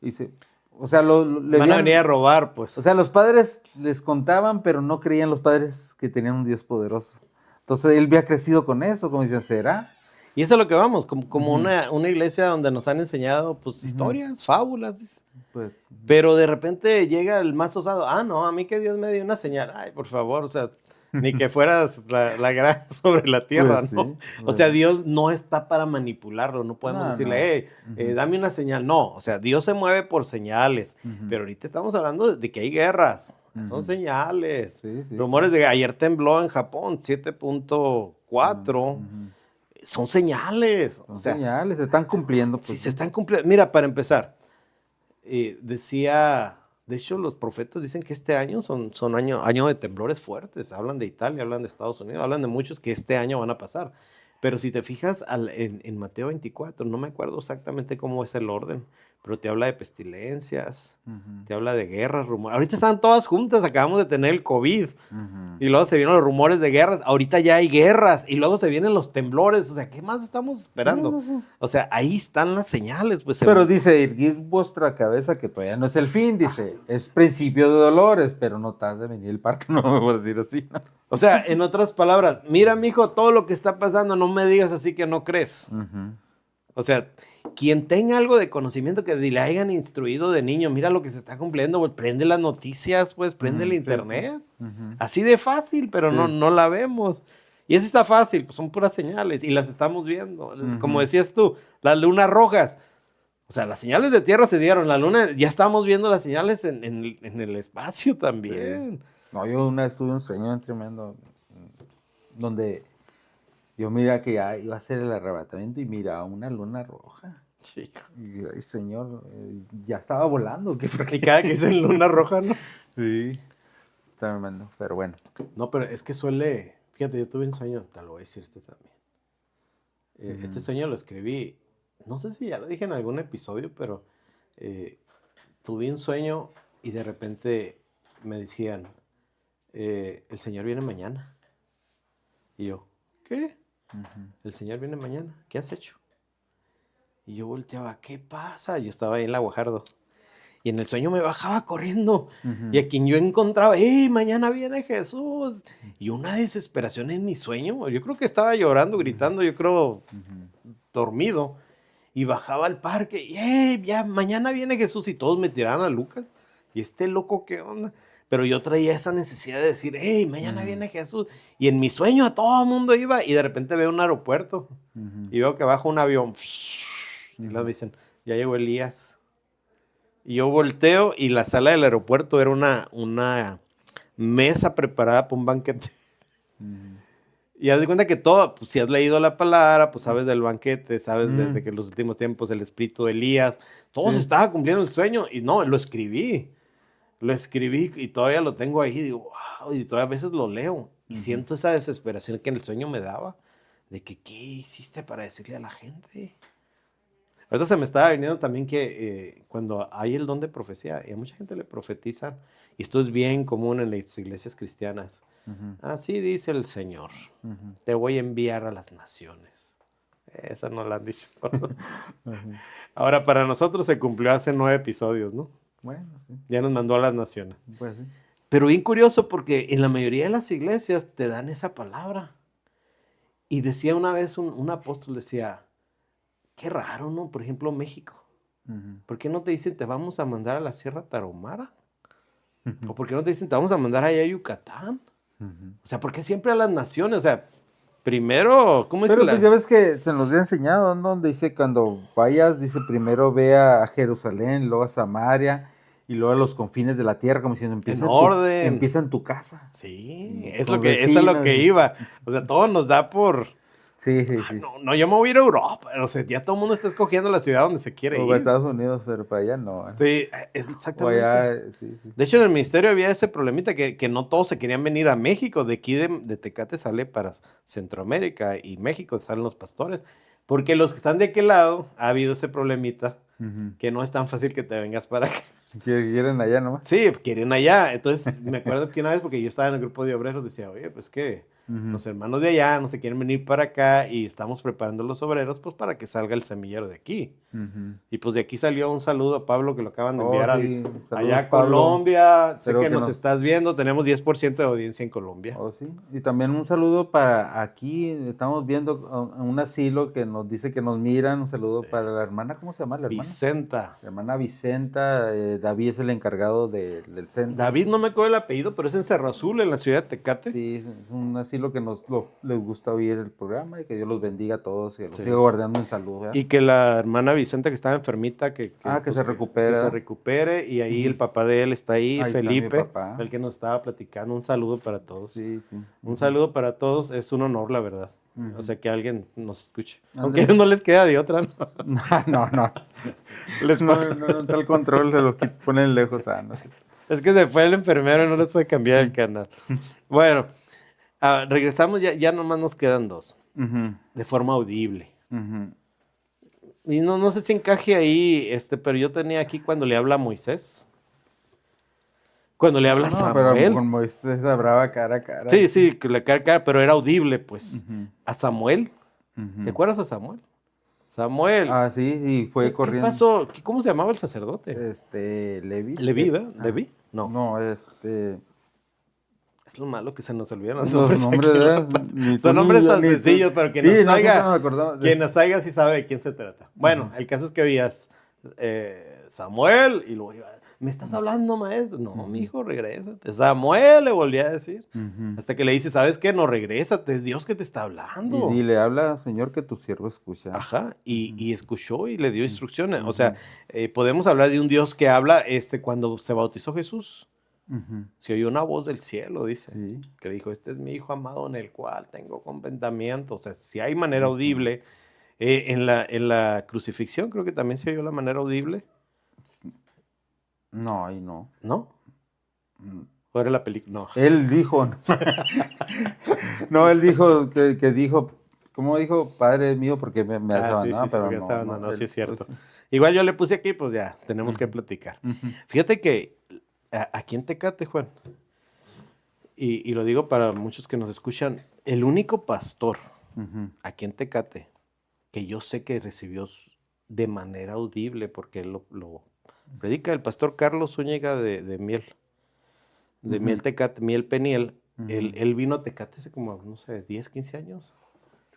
dice, o sea, le Van a habían- venir a robar, pues. o sea, los padres les contaban, pero no creían los padres que tenían un Dios poderoso. Entonces él había crecido con eso, como dicen, ¿será? Y eso es lo que vamos, como Ujú. una iglesia donde nos han enseñado, pues, Ujú. historias, fábulas. Dice. Pues, Pero de repente llega el más osado. Ah, no, a mí que Dios me dio una señal. Ay, por favor, o sea, ni que fueras la gran sobre la tierra, pues ¿no? sí, O pues sea, sí. Dios no está para manipularlo. No podemos No, decirle, no. hey, Ujú. dame una señal. No, o sea, Dios se mueve por señales. Ujú. Pero ahorita estamos hablando de que hay guerras. Son Ujú. señales. Sí, sí, Rumores sí. de que ayer tembló en Japón, 7.4. Ujú. Son señales. Son O sea, señales, se están cumpliendo. si Pues, se están cumpliendo. Mira, para empezar, decía, de hecho, los profetas dicen que este año son año de temblores fuertes. Hablan de Italia, hablan de Estados Unidos, hablan de muchos que este año van a pasar. Pero si te fijas en Mateo 24, no me acuerdo exactamente cómo es el orden, pero te habla de pestilencias, Ujú. te habla de guerras, rumores. Ahorita están todas juntas, acabamos de tener el COVID. Ujú. Y luego se vienen los rumores de guerras. Ahorita ya hay guerras. Y luego se vienen los temblores. O sea, ¿qué más estamos esperando? No, no, no. O sea, ahí están las señales. Pues, Pero dice, erguid vuestra cabeza que todavía no es el fin, dice, es principio de dolores, pero no tarde en venir el parto, no me voy a decir así. ¿no? o sea, en otras palabras, mira, mijo, todo lo que está pasando, no me digas así que no crees. Ujú. O sea, quien tenga algo de conocimiento que le hayan instruido de niño, mira lo que se está cumpliendo, pues, prende las noticias, pues, prende el Ujú, sí, internet. sí. Ujú. Así de fácil, pero Sí, no, sí. no la vemos. Y eso está fácil, pues son puras señales y las estamos viendo. Como Ujú. decías tú, las lunas rojas. O sea, las señales de tierra se dieron, la luna, ya estamos viendo las señales en el espacio también. No, yo una vez tuve un sueño tremendo donde yo mira que ya iba a ser el arrebatamiento y miraba una luna roja. Chico. Y yo, ay, señor, ya estaba volando. ¿Qué por Y qué? cada que dicen luna roja, ¿no? Sí. Tremendo, pero bueno. No, pero es que suele, fíjate, yo tuve un sueño, te lo voy a decir este también. Este sueño lo escribí, no sé si ya lo dije en algún episodio, pero tuve un sueño y de repente me decían, el Señor viene mañana. Y yo, ¿qué? Ujú. El Señor viene mañana, ¿qué has hecho? Y yo volteaba, ¿qué pasa? Yo estaba ahí en la Guajardo. Y en el sueño me bajaba corriendo. Ujú. Y a quien yo encontraba, ¡hey, mañana viene Jesús! Y una desesperación en mi sueño. Yo creo que estaba llorando, gritando, yo creo Ujú. dormido. Y bajaba al parque, y ¡hey, ya mañana viene Jesús! Y todos me tiraban a Lucas. Y este loco, ¿qué onda? Pero yo traía esa necesidad de decir, ¡hey, mañana Ujú. viene Jesús! Y en mi sueño a todo el mundo iba. Y de repente veo un aeropuerto. Ujú. Y veo que baja un avión. Y luego Ujú. dicen, ya llegó Elías. Y yo volteo y la sala del aeropuerto era una mesa preparada para un banquete. Ujú. Y haz de cuenta que todo, pues, si has leído la palabra, pues sabes del banquete, sabes de que en los últimos tiempos el espíritu de Elías, todo se Sí. estaba cumpliendo el sueño. Y no, lo escribí y todavía lo tengo ahí. Digo, wow, y todavía a veces lo leo. Y Ujú. siento esa desesperación que en el sueño me daba, de que, ¿qué hiciste para decirle a la gente? Ahorita se me estaba viniendo también que cuando hay el don de profecía, y a mucha gente le profetizan, y esto es bien común en las iglesias cristianas. Así dice el Señor, te voy a enviar a las naciones. Esa no la han dicho. Ahora, para nosotros se cumplió hace 9 episodios, ¿no? Bueno, sí. Ya nos mandó a las naciones. Pues sí. Pero bien curioso porque en la mayoría de las iglesias te dan esa palabra. Y decía una vez un apóstol, decía, qué raro, ¿no? Por ejemplo, México. ¿Por qué no te dicen te vamos a mandar a la Sierra Tarahumara? ¿O por qué no te dicen te vamos a mandar allá a Yucatán? O sea, ¿por qué siempre a las naciones? O sea, primero, ¿cómo dice Pero la...? pues ya ves que se nos había enseñado, ¿no? Donde dice cuando vayas, dice primero ve a Jerusalén, luego a Samaria y luego a los confines de la tierra, como diciendo, En orden. empieza en tu casa. Sí, Con es a lo que vecinos. iba. O sea, todo nos da por... Sí, sí, sí. No, yo me voy a ir a Europa. O sea, ya todo el mundo está escogiendo la ciudad donde se quiere O a ir. Estados Unidos, pero para allá no. Sí, O exactamente. allá, sí, sí. De hecho, en el ministerio había ese problemita que no todos se querían venir a México. De aquí de Tecate sale para Centroamérica y México salen los pastores. Porque los que están de aquel lado, ha habido ese problemita que no es tan fácil que te vengas para acá. Quieren allá nomás. Sí, quieren allá. Entonces, me acuerdo que una vez, porque yo estaba en el grupo de obreros, decía, oye, pues que los hermanos de allá no se quieren venir para acá y estamos preparando los obreros, pues para que salga el semillero de aquí. Y pues de aquí salió un saludo a Pablo, que lo acaban de enviar Sí. allá a Pablo. Colombia. Sé Espero que que nos estás viendo, tenemos 10% de audiencia en Colombia. Oh, sí. Y también un saludo para aquí, estamos viendo un asilo que nos dice que nos miran, un saludo Sí. para la hermana, ¿cómo se llama la hermana? Vicenta. La hermana Vicenta, David es el encargado del centro. David, no me acuerdo el apellido, pero es en Cerro Azul, en la ciudad de Tecate. Sí, es un asilo que les gusta oír el programa y que Dios los bendiga a todos y los Sí. siga guardando en salud. ¿verdad? Y que la hermana Vicenta, que estaba enfermita, que se recupere. Que se recupere. Y ahí el papá de él está ahí, Ahí está mi Felipe, papá. el que nos estaba platicando. Un saludo para todos. Sí, sí. Un saludo para todos. Es un honor, la verdad. O sea, que alguien nos escuche. Ándale. Aunque no les queda de otra, ¿no? No. Les No está el control, se lo ponen lejos. No sé. Es que se fue el enfermero y no les puede cambiar el canal. Bueno, regresamos, ya nomás nos quedan 2. De forma audible. Y no sé si encaje ahí, pero yo tenía aquí cuando le habla a Moisés. Cuando le habla a Samuel. Pero con Moisés hablaba cara a cara. Sí, que le cara, pero era audible, pues. A Samuel. ¿Te acuerdas a Samuel? Samuel. Sí, fue corriendo. ¿Qué pasó? ¿Cómo se llamaba el sacerdote? Leví. ¿Leví, verdad? ¿Leví? No. No, Es lo malo que se nos olvidan los los nombres. nombres Son nombres tan sencillos, pero quien nos oiga sí sabe de quién se trata. Bueno, el caso es que oías Samuel y luego iba, ¿me estás hablando, maestro? No, mijo, regrésate. Samuel le volví a decir. Hasta que le dice, ¿sabes qué? No, regrésate, es Dios que te está hablando. Y le habla, Señor, que tu siervo escucha. Ajá, y escuchó y le dio instrucciones. O sea, podemos hablar de un Dios que habla cuando se bautizó Jesús. Se oyó una voz del cielo, dice, que dijo, este es mi hijo amado en el cual tengo contentamiento. O sea, si hay manera audible, en la crucifixión creo que también se oyó la manera audible. No, ahí no. ¿No? ¿O era la película? No. Él dijo, no, él dijo que dijo, ¿cómo dijo? Padre mío, porque me has abandonado, pero porque no. se abandonó, él, sí es cierto. pues, Igual yo le puse aquí, pues ya, tenemos que platicar. Fíjate que aquí en Tecate, Juan, y lo digo para muchos que nos escuchan, el único pastor aquí en Tecate que yo sé que recibió de manera audible, porque él lo predica el pastor Carlos Zúñiga de Miel, de Miel Tecate, Miel Peniel. Él vino a Tecate hace como, no sé, 10, 15 años.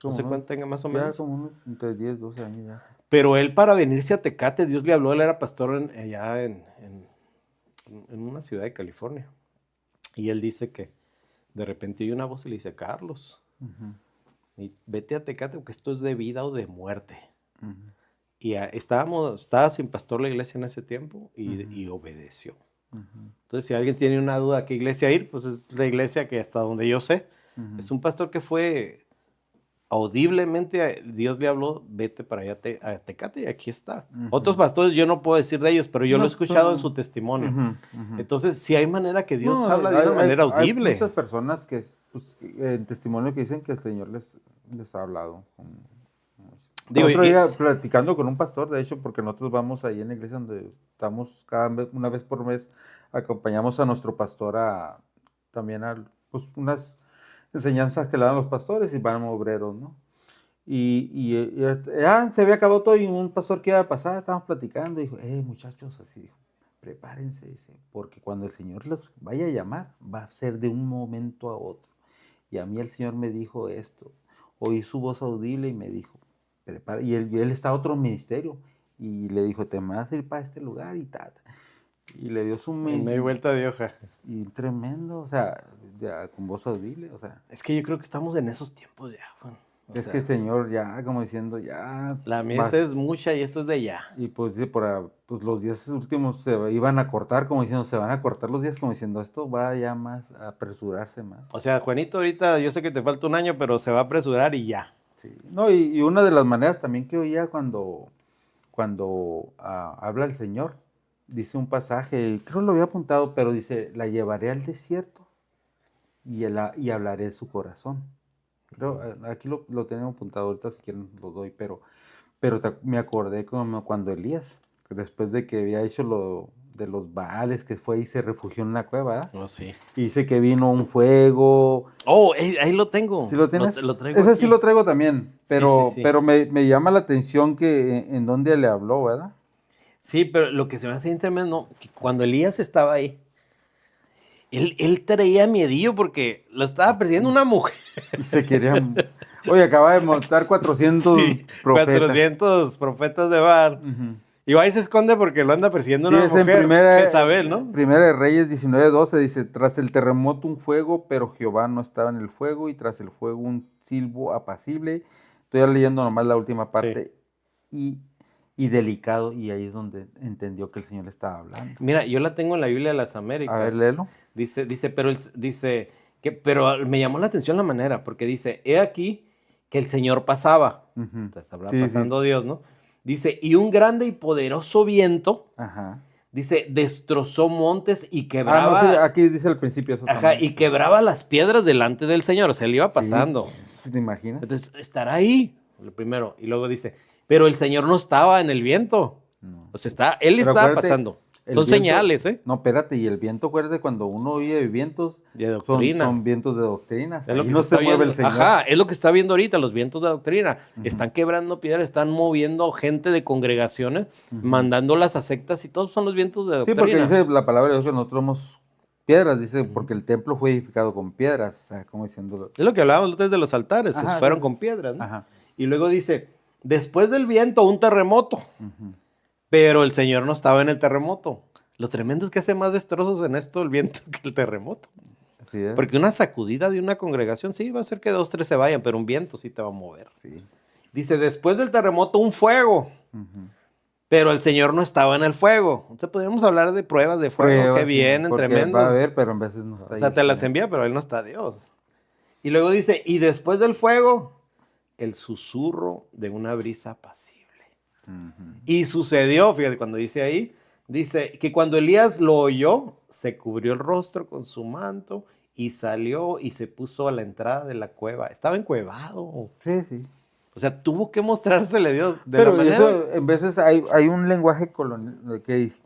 No sé cuánto tenga más o menos. Ya como entre 10, 12 años ya. Pero él para venirse a Tecate, Dios le habló, él era pastor allá en una ciudad de California. Y él dice que de repente oye una voz y le dice, Carlos, y vete a Tecate porque esto es de vida o de muerte. Y estaba sin pastor la iglesia en ese tiempo y obedeció. Entonces, si alguien tiene una duda a qué iglesia ir, pues es la iglesia que hasta donde yo sé, es un pastor que fue audiblemente, Dios le habló, vete para allá a Tecate y aquí está. Otros pastores yo no puedo decir de ellos, pero yo lo he escuchado en su testimonio. Entonces, si hay manera que Dios habla de una manera audible. Hay muchas personas que, en testimonio que dicen que el Señor les ha hablado. Digo, Otro día platicando con un pastor, de hecho, porque nosotros vamos ahí en la iglesia donde estamos una vez por mes, acompañamos a nuestro pastor también a pues, unas enseñanzas que le dan los pastores y van obreros, ¿no? Se había acabado todo y un pastor que iba a pasar, estábamos platicando y dijo, muchachos, así dijo, prepárense, dice, porque cuando el Señor los vaya a llamar, va a ser de un momento a otro. Y a mí el Señor me dijo esto, oí su voz audible y me dijo, prepara, y él está a otro ministerio, y le dijo, te vas a ir para este lugar y tal. Y le dio su no hay vuelta de hoja. Y tremendo, o sea, ya, con voz audible, o sea. Es que yo creo que estamos en esos tiempos ya, Juan. Es que el Señor ya, como diciendo, ya. La mies es mucha y esto es de ya. Y pues, pues los días últimos se iban a cortar, como diciendo, se van a cortar los días, como diciendo, esto va ya más a apresurarse más. O sea, Juanito, ahorita yo sé que te falta un año, pero se va a apresurar y ya. Sí. No, y una de las maneras también que oía cuando habla el Señor, dice un pasaje, creo lo había apuntado, pero dice, la llevaré al desierto y hablaré de su corazón. Creo, aquí lo tenemos apuntado, ahorita si quieren lo doy, pero me acordé como cuando Elías, después de que había hecho lo de los Baales, que fue y se refugió en una cueva, ¿verdad? Oh, sí. Y dice que vino un fuego. Oh, ahí lo tengo. ¿Sí lo tienes? Lo traigo Ese aquí. sí lo traigo también, pero, Sí. pero me llama la atención que en dónde le habló, ¿verdad? Sí, pero lo que se me hace bien tremendo, que cuando Elías estaba ahí, él traía miedillo porque lo estaba persiguiendo una mujer. Y se querían... Oye, acaba de montar 400 profetas. 400 profetas de Baal. Uh-huh. Y va y se esconde porque lo anda persiguiendo una mujer, Jezabel, ¿no? Primera de Reyes 19:12 dice, tras el terremoto un fuego, pero Jehová no estaba en el fuego, y tras el fuego un silbo apacible. Estoy leyendo nomás la última parte. Sí. Y delicado, y ahí es donde entendió que el Señor le estaba hablando. Mira, yo la tengo en la Biblia de las Américas. A ver, léelo. Pero me llamó la atención la manera, porque dice, he aquí que el Señor pasaba. Uh-huh. Está pasando Dios, ¿no? Dice, y un grande y poderoso viento, ajá, dice, destrozó montes y quebraba. No, sí, aquí dice al principio eso. Ajá, también. Y quebraba las piedras delante del Señor, o sea, él iba pasando. Sí, ¿te imaginas? Entonces, estará ahí, lo primero. Y luego dice, pero el Señor no estaba en el viento. No. O sea, él estaba pasando. Son viento, señales, ¿eh? No, espérate, y el viento, acuérdate, cuando uno oye vientos, de doctrina. Son vientos de doctrina. Es lo que no se mueve el Señor. Ajá, es lo que está viendo ahorita, los vientos de doctrina. Uh-huh. Están quebrando piedras, están moviendo gente de congregaciones, uh-huh, mandándolas a sectas, y todos son los vientos de doctrina. Sí, porque dice la palabra de Dios que nosotros somos piedras, dice, uh-huh, porque el templo fue edificado con piedras, o sea, como diciendo... Es lo que hablábamos antes de los altares, ajá, fueron con piedras, ¿no? Ajá. Y luego dice, después del viento, un terremoto. Uh-huh. Pero el Señor no estaba en el terremoto. Lo tremendo es que hace más destrozos en esto el viento que el terremoto. Así es. Porque una sacudida de una congregación, sí, va a hacer que 2, 3 se vayan, pero un viento sí te va a mover. Sí. Dice, después del terremoto, un fuego. Uh-huh. Pero el Señor no estaba en el fuego. Entonces podríamos hablar de pruebas de fuego que vienen, tremendo. Va a haber, pero en veces no está. O sea, te las envía, pero Él no está Dios. Y luego dice, y después del fuego, el susurro de una brisa apacible. Uh-huh. Y sucedió, fíjate, cuando dice ahí, dice que cuando Elías lo oyó, se cubrió el rostro con su manto y salió y se puso a la entrada de la cueva. Estaba encuevado. Sí, sí. O sea, tuvo que mostrársele Dios de pero la manera. Eso, en veces hay un lenguaje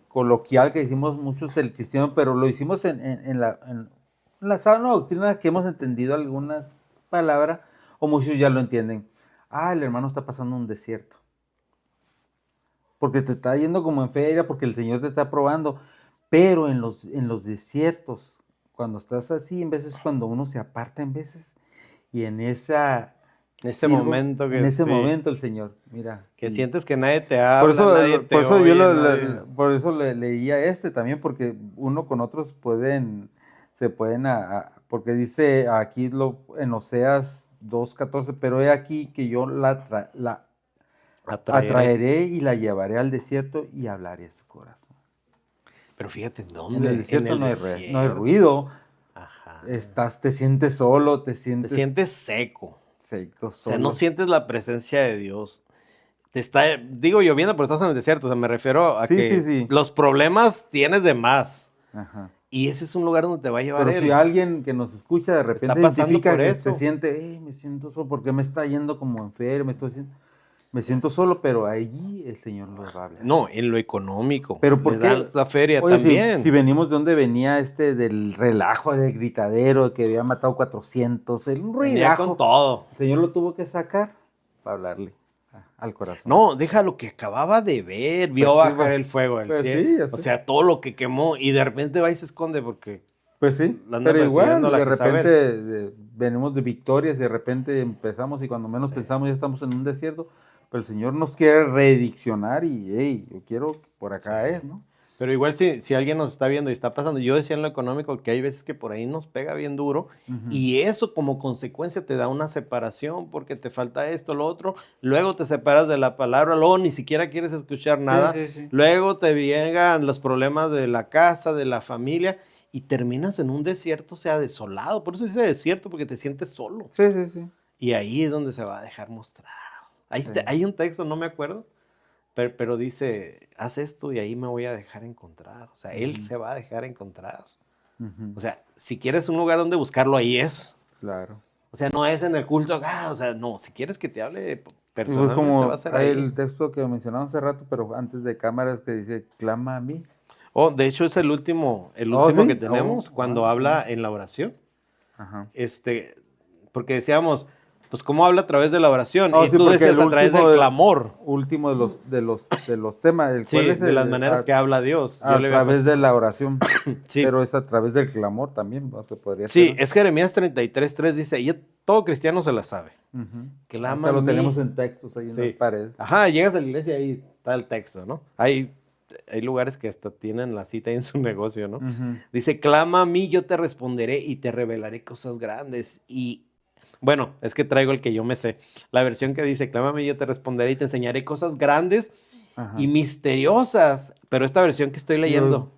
coloquial que hicimos muchos el cristiano, pero lo hicimos en la sana doctrina que hemos entendido alguna palabra, o muchos ya lo entienden. El hermano está pasando un desierto. Porque te está yendo como en feria, porque el Señor te está probando. Pero en los desiertos, cuando estás así, en veces cuando uno se aparta, en veces, y en ese momento el Señor, mira. Que sientes que nadie te habla, nadie te oye. Por eso leía también, porque uno con otros se pueden, porque dice aquí en Oseas 2:14, pero he aquí que yo la atraeré y la llevaré al desierto y hablaré a su corazón. Pero fíjate, ¿dónde? En el desierto no hay ruido. Ajá. Te sientes solo, te sientes seco. Solo. O sea, no sientes la presencia de Dios. Digo lloviendo, pero estás en el desierto. O sea, me refiero a que los problemas tienes de más. Ajá. Y ese es un lugar donde te va a llevar Pero si alguien que nos escucha de repente identifica que se siente, me siento solo porque me está yendo como enfermo, estoy haciendo... Me siento solo, pero allí el Señor nos va a hablar. No, en lo económico. Pero ¿por Les qué? dan la feria Oye, también. si venimos de donde venía del relajo, del gritadero, que había matado 400, el Venía con ruidajo, todo. el Señor lo tuvo que sacar para hablarle al corazón. No, deja lo que acababa de ver, vio Pues sí, bajar el fuego del pues cielo. sí, ya O sé. sea, todo lo que quemó y de repente va y se esconde porque Pues sí, la anda pero igual, persiguiendo la de Jezabel. repente venimos de victorias, de repente empezamos y cuando menos pensamos ya estamos en un desierto, pero el Señor nos quiere rediccionar y, hey, yo quiero por acá Sí. es, ¿no? Pero igual si alguien nos está viendo y está pasando, yo decía en lo económico que hay veces que por ahí nos pega bien duro y eso como consecuencia te da una separación porque te falta esto, lo otro, luego te separas de la palabra, luego ni siquiera quieres escuchar nada, Sí. luego te llegan los problemas de la casa, de la familia y terminas en un desierto, o sea, desolado, por eso dice desierto porque te sientes solo Sí. y ahí es donde se va a dejar mostrar. Ahí Sí. hay un texto, no me acuerdo. Pero dice, haz esto y ahí me voy a dejar encontrar. O sea, Él se va a dejar encontrar. Ujú. O sea, si quieres un lugar donde buscarlo, ahí es. Claro. O sea, no es en el culto acá. O sea, no, si quieres que te hable Y pues personalmente, va a como ser hay ahí. el texto que mencionamos hace rato, pero antes de cámaras que dice, clama a mí. Oh, de hecho, es el último Oh, que ¿sí? tenemos cuando habla en la oración. Ajá. Porque decíamos, pues, ¿cómo habla a través de la oración? Oh, Y sí, tú porque decías el a través del clamor. último de los temas, el cual Sí, es de las maneras que habla Dios. Yo a le había través puesto. de la oración, Sí. pero es a través del clamor también, ¿no? Se podría Sí, ser, ¿no? es Jeremías 33:3 dice, y todo cristiano se la sabe. Ujú. Clama Ahorita a lo mí. tenemos en textos ahí en las Sí. paredes. Ajá, llegas a la iglesia y ahí está el texto, ¿no? Hay lugares que hasta tienen la cita en su negocio, ¿no? Ujú. Dice, clama a mí, yo te responderé y te revelaré cosas grandes. Y bueno, es que traigo el que yo me sé. La versión que dice, clama a mí, yo te responderé y te enseñaré cosas grandes Ajá. y misteriosas. Pero esta versión que estoy leyendo,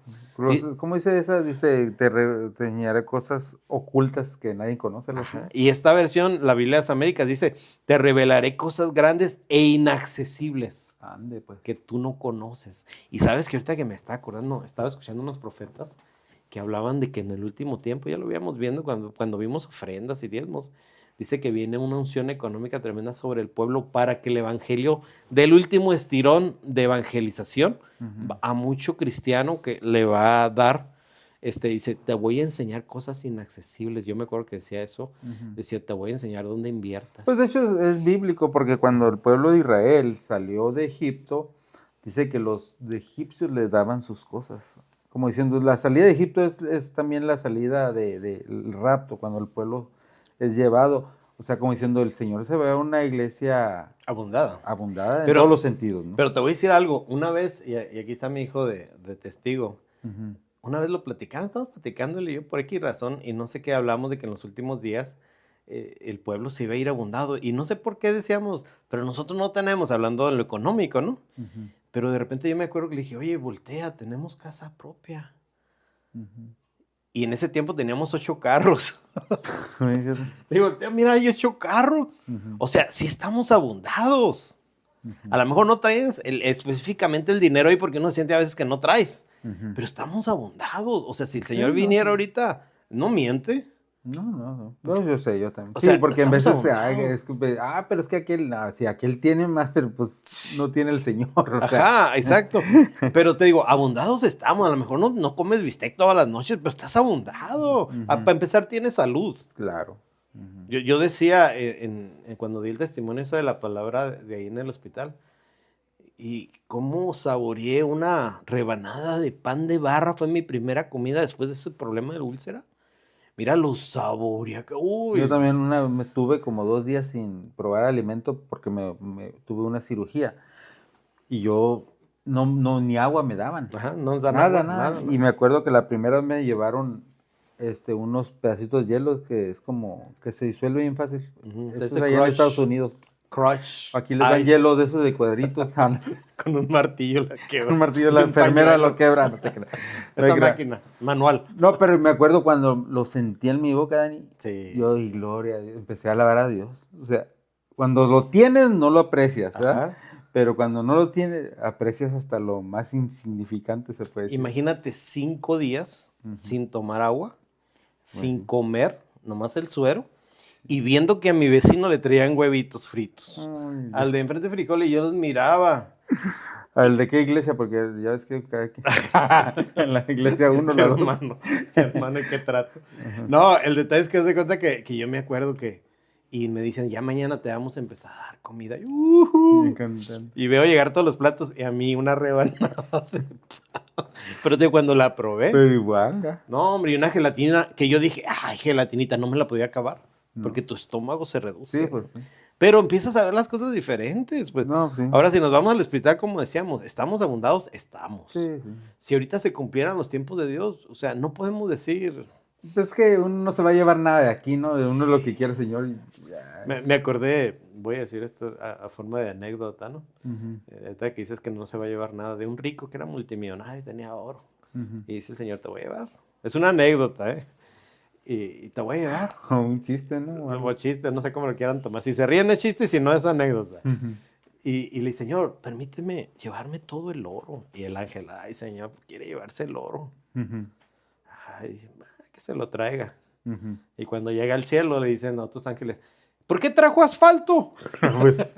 ¿Cómo dice esa? Dice, te enseñaré cosas ocultas que nadie conoce. Algo así. ajá, y esta versión, la Biblia de las Américas, dice, te revelaré cosas grandes e inaccesibles Ande, pues. que tú no conoces. Y sabes que ahorita que me estaba acordando, estaba escuchando unos profetas que hablaban de que en el último tiempo, ya lo íbamos viendo cuando vimos ofrendas y diezmos, dice que viene una unción económica tremenda sobre el pueblo para que el evangelio del último estirón de evangelización a mucho cristiano que le va a dar, dice, te voy a enseñar cosas inaccesibles. Yo me acuerdo que decía eso, decía, te voy a enseñar dónde inviertas. Pues de hecho es bíblico porque cuando el pueblo de Israel salió de Egipto, dice que los de egipcios les daban sus cosas. Como diciendo, la salida de Egipto es también la salida del rapto, cuando el pueblo es llevado. O sea, como diciendo, el Señor se ve a una iglesia Abundada. abundada en Pero- todos los sentidos, ¿no? Pero te voy a decir algo, una vez, y aquí está mi hijo de testigo, Ujú. una vez lo platicamos, estamos platicándole yo por X razón, y no sé qué hablamos de que en los últimos días el pueblo se iba a ir abundado, y no sé por qué decíamos, pero nosotros no tenemos, hablando de lo económico, ¿no? Ujú. Pero de repente yo me acuerdo que le dije, oye, voltea, tenemos casa propia. Ujú. Y en ese tiempo teníamos 8 carros. Fíjate. Le digo, voltea, mira, hay 8 carros. Ujú. O sea, sí estamos abundados. Ujú. A lo mejor no traes específicamente el dinero ahí porque uno siente a veces que no traes. Ujú. Pero estamos abundados. O sea, si el Sí, Señor no, viniera sí. ahorita, no miente. No. No, yo sé, yo también. O Sí, sea, porque en estamos veces abundados. pero es que si aquel tiene más, pero pues no tiene el Señor. O sea. Ajá, exacto. Pero te digo, abundados estamos. A lo mejor no comes bistec todas las noches, pero estás abundado. Ujú. Para empezar, tienes salud. Claro. Ujú. Yo decía cuando di el testimonio eso de la palabra de ahí en el hospital, y cómo saboreé una rebanada de pan de barra, fue mi primera comida después de ese problema de úlcera. Mira, lo saboreé. Uy. Yo también me tuve como 2 días sin probar alimento porque tuve una cirugía y yo ni agua me daban. Ajá, no nos dan Nada, agua, nada. nada. Y me acuerdo que la primera vez me llevaron unos pedacitos de hielo que es como que se disuelve bien fácil. Ujú, Eso es ese allá en crunch. Estados Unidos. Crush. Aquí les dan Ice, hielo de esos de cuadritos. con un martillo la quebra. Con un martillo la Un enfermera pañuelo. lo quebra. No te creas. No Esa te creas. máquina, manual. No, pero me acuerdo cuando lo sentí en mi boca, Dani. Sí. Yo, y gloria a Dios, empecé a alabar a Dios. O sea, cuando lo tienes, no lo aprecias, ¿verdad? Ajá. Pero cuando no lo tienes, aprecias hasta lo más insignificante, se puede decir. Imagínate 5 días Ujú. sin tomar agua, sin Ujú. comer, nomás el suero, y viendo que a mi vecino le traían huevitos fritos. Ay, Al de enfrente frijoles, y yo los miraba. ¿al de qué iglesia? Porque ya ves que en la iglesia uno, la dos. Hermano, ¿y qué trato? No, el detalle es que haz de cuenta que yo me acuerdo que... Y me dicen, ya mañana te vamos a empezar a dar comida. Y, Me encantan. y veo llegar todos los platos y a mí una rebanada de pan. Pero tío, cuando la probé... Pero igual, ¿ya? No, hombre, y una gelatina que yo dije, ay, gelatinita, no me la podía acabar. No. Porque tu estómago se reduce. Sí, pues sí. Pero empiezas a ver las cosas diferentes. Pues. No, sí. Ahora, si nos vamos al hospital, como decíamos, ¿estamos abundados? Estamos. Sí, sí. Si ahorita se cumplieran los tiempos de Dios, o sea, no podemos decir... Pues es que uno no se va a llevar nada de aquí, ¿no? De uno es lo que quiere el Señor. Y ya. Me acordé, voy a decir esto a forma de anécdota, ¿no? Ujú, Ahorita que dices que no se va a llevar nada de un rico que era multimillonario y tenía oro. ujú. Y dice el Señor, te voy a llevar. Es una anécdota, ¿eh? Y te voy a llevar. O un chiste, ¿no? O chiste, no sé cómo lo quieran tomar. Si se ríen es chiste y si no es anécdota. Ujú. Y le dice, Señor, permíteme llevarme todo el oro. Y el ángel, ay, Señor, quiere llevarse el oro. Ujú, Ay, que se lo traiga. ujú. Y cuando llega al cielo le dicen a otros ángeles, ¿por qué trajo asfalto? Pues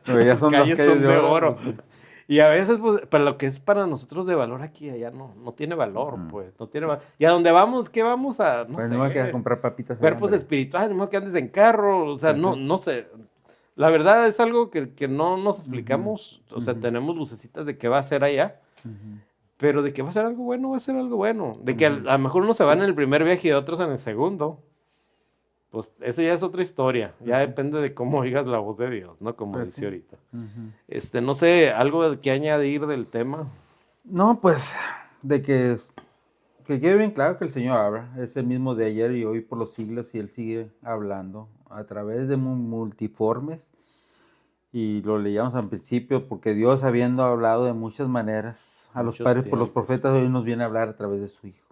pero ya Las son calles las son de oro. Y a veces, pues, para lo que es para nosotros de valor aquí, allá no tiene valor, Ujú. pues, no tiene valor. Y a dónde vamos, ¿qué vamos a, no Pues sé, no hay que comprar papitas. allá, cuerpos hombre. espirituales, no que andes en carro, o sea, Ujú. no sé. La verdad es algo que no nos explicamos, o sea, Ujú. tenemos lucecitas de qué va a ser allá, Ujú. pero de que va a ser algo bueno, va a ser algo bueno. De que Ujú. a lo mejor unos se van en el primer viaje y otros en el segundo. Pues esa ya es otra historia. Ya Ujú. depende de cómo oigas la voz de Dios, ¿no? Como Pues dice sí. ahorita. Ujú. No sé, algo que añadir del tema. No, pues, de que quede bien claro que el Señor habla, es el mismo de ayer y hoy por los siglos y Él sigue hablando a través de multiformes y lo leíamos al principio porque Dios habiendo hablado de muchas maneras a los Muchos padres por los tiempos. profetas, hoy nos viene a hablar a través de su Hijo,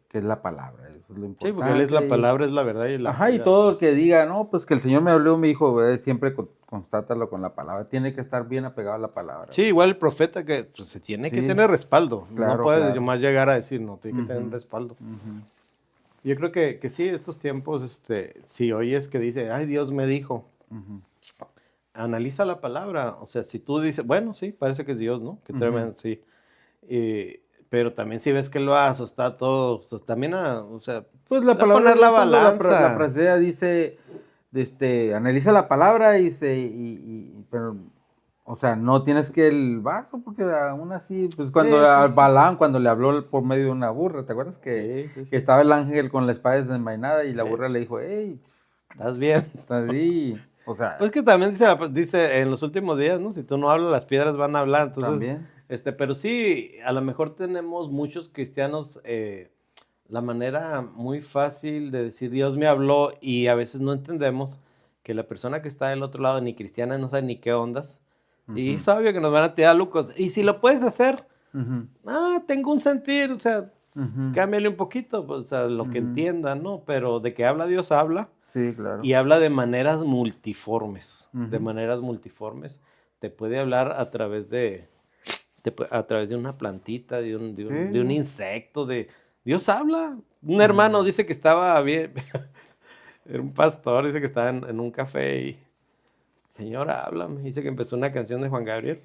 que es la palabra, eso es lo Sí, porque Él es la importante. palabra, es la verdad y la Ajá, y vida. todo el que diga, no, pues que el Señor me habló, me dijo, siempre constátalo con la palabra, tiene que estar bien apegado a la palabra. Sí, igual el profeta que pues, se tiene que Sí. tener respaldo. No Claro, puedes claro. más llegar a decir, no, tiene que tener Ujú. respaldo. Ujú. Yo creo que sí, estos tiempos, si oyes que dice, ay, Dios me dijo, Ujú. analiza la palabra. O sea, si tú dices, bueno, sí, parece que es Dios, ¿no? Que Ujú. tremendo, sí. Pero también si ves que lo hace, está todo, pues, también, o sea, Pues la le palabra poner de la Dios cuando balanza. la frasea dice, analiza la palabra y pero, o sea, no tienes que el vaso, porque aún así, pues cuando Sí, sí, a sí. Balaam, cuando le habló por medio de una burra, ¿te acuerdas? Que, Sí, sí, sí. que estaba el ángel con la espada desenvainada y la Sí. burra le dijo, hey, ¿Estás bien? estás ahí, o sea, Pues que también dice en los últimos días, ¿no? Si tú no hablas, las piedras van a hablar. Entonces, también. pero sí, a lo mejor tenemos muchos cristianos la manera muy fácil de decir Dios me habló y a veces no entendemos que la persona que está del otro lado ni cristiana no sabe ni qué ondas. Y es obvio que nos van a tirar lucos. Y si lo puedes hacer, Ujú, tengo un sentir, o sea, ujú, cámbiale un poquito, pues, o sea, lo que ujú. entienda, ¿no? Pero de que habla Dios, habla. Sí, claro. Y habla de maneras multiformes, de Ujú. maneras multiformes. Te puede hablar a través a través de una plantita, de un Sí. insecto, Dios habla. Un hermano dice que estaba bien, era un pastor, dice que estaba en un café y, Señor, háblame. Dice que empezó una canción de Juan Gabriel.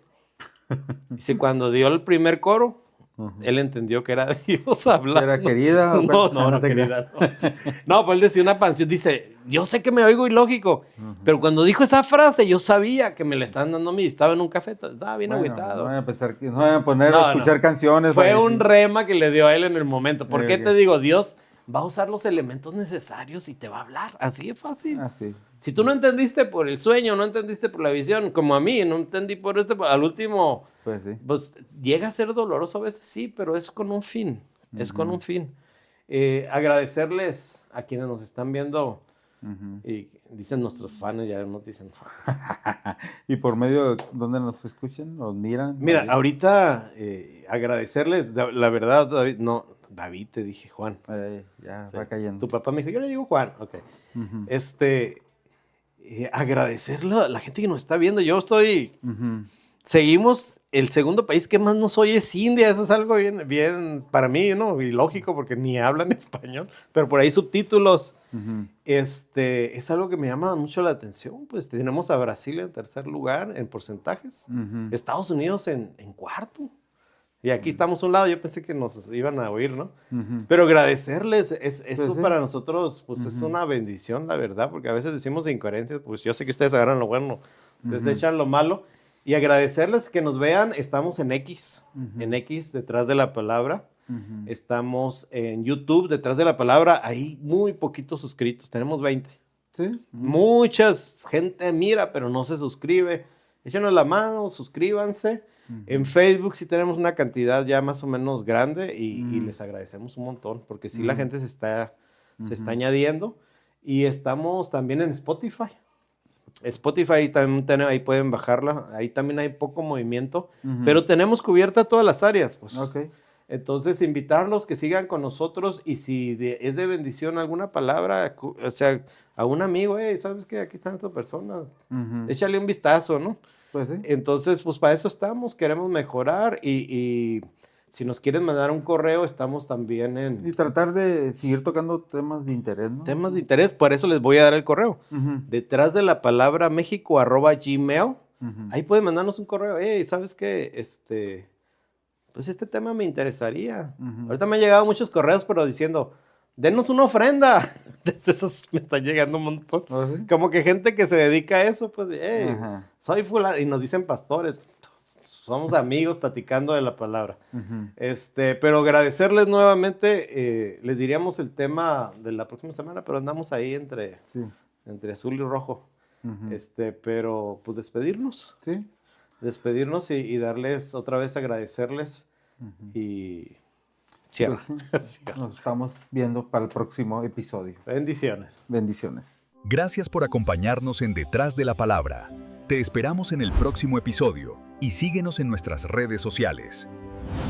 Dice, cuando dio el primer coro, Ujú. él entendió que era Dios hablando. ¿Era querida? o cuál? No, No te querida, no. No, pues él decía una canción, dice, yo sé que me oigo ilógico, pero cuando dijo esa frase, yo sabía que me la estaban dando a mí, estaba en un café, estaba bien Bueno, agüitado. no vayan a pensar que no vayan a poner No, a escuchar no. canciones. Fue para un decir, rema que le dio a él en el momento. ¿Por qué ok. te digo? Dios va a usar los elementos necesarios y te va a hablar, así de fácil. Ah, sí. Si tú no entendiste por el sueño, no entendiste por la visión, como a mí, no entendí por al último... Pues sí. Pues llega a ser doloroso a veces, sí, pero es con un fin, es con un fin. Agradecerles a quienes nos están viendo, Ujú. y dicen nuestros fans, ya nos dicen fans. Y por medio de donde nos escuchen, nos miran. Mira, ahí. ahorita agradecerles, la verdad, David, no, David te dije Juan. Ya Sí. va cayendo. Tu papá me dijo, yo le digo Juan, ok. Ujú. Agradecerle a la gente que nos está viendo, yo estoy... Ujú. seguimos, el segundo país que más nos oye es India. Eso es algo bien, bien para mí, ¿no? Y lógico, porque ni hablan español, pero por ahí subtítulos. Es algo que me llama mucho la atención. Pues tenemos a Brasil en tercer lugar en porcentajes, Estados Unidos en cuarto. Y aquí estamos a un lado, yo pensé que nos iban a oír, ¿no? Pero agradecerles, eso para nosotros, pues es una bendición, la verdad, porque a veces decimos incoherencias, pues yo sé que ustedes agarran lo bueno, desechan lo malo, y agradecerles que nos vean. Estamos en X, detrás de la palabra, estamos en YouTube, detrás de la palabra, hay muy poquitos suscritos, tenemos 20. ¿Sí? Muchas gente mira, pero no se suscribe. Échenos la mano, suscríbanse. En Facebook sí tenemos una cantidad ya más o menos grande y les agradecemos un montón, porque sí la gente se está añadiendo. Y estamos también en Spotify. Spotify también ahí pueden bajarla. Ahí también hay poco movimiento, pero tenemos cubierta todas las áreas. Pues. Okay. Entonces, invitarlos que sigan con nosotros, y si es de bendición alguna palabra, o sea, a un amigo, ¿sabes qué? Aquí están estas personas. Échale un vistazo, ¿no? Pues sí. Entonces, pues para eso estamos, queremos mejorar, y si nos quieren mandar un correo, estamos también en... Y tratar de seguir tocando temas de interés, ¿no? Temas de interés, por eso les voy a dar el correo. Detrás de la palabra México@gmail, ahí pueden mandarnos un correo. ¿Sabes qué? Pues este tema me interesaría. Ahorita me han llegado muchos correos, pero diciendo, denos una ofrenda. Desde esos me están llegando un montón. ¿Oh, sí? Como que gente que se dedica a eso, pues, soy fulano, y nos dicen pastores. Somos amigos platicando de la palabra. Pero agradecerles nuevamente. Les diríamos el tema de la próxima semana, pero andamos ahí entre azul y rojo. Pero pues despedirnos. Sí. Despedirnos y darles otra vez, agradecerles. Y cierra. Pues sí. Nos estamos viendo para el próximo episodio. Bendiciones. Bendiciones. Gracias por acompañarnos en Detrás de la Palabra. Te esperamos en el próximo episodio y síguenos en nuestras redes sociales.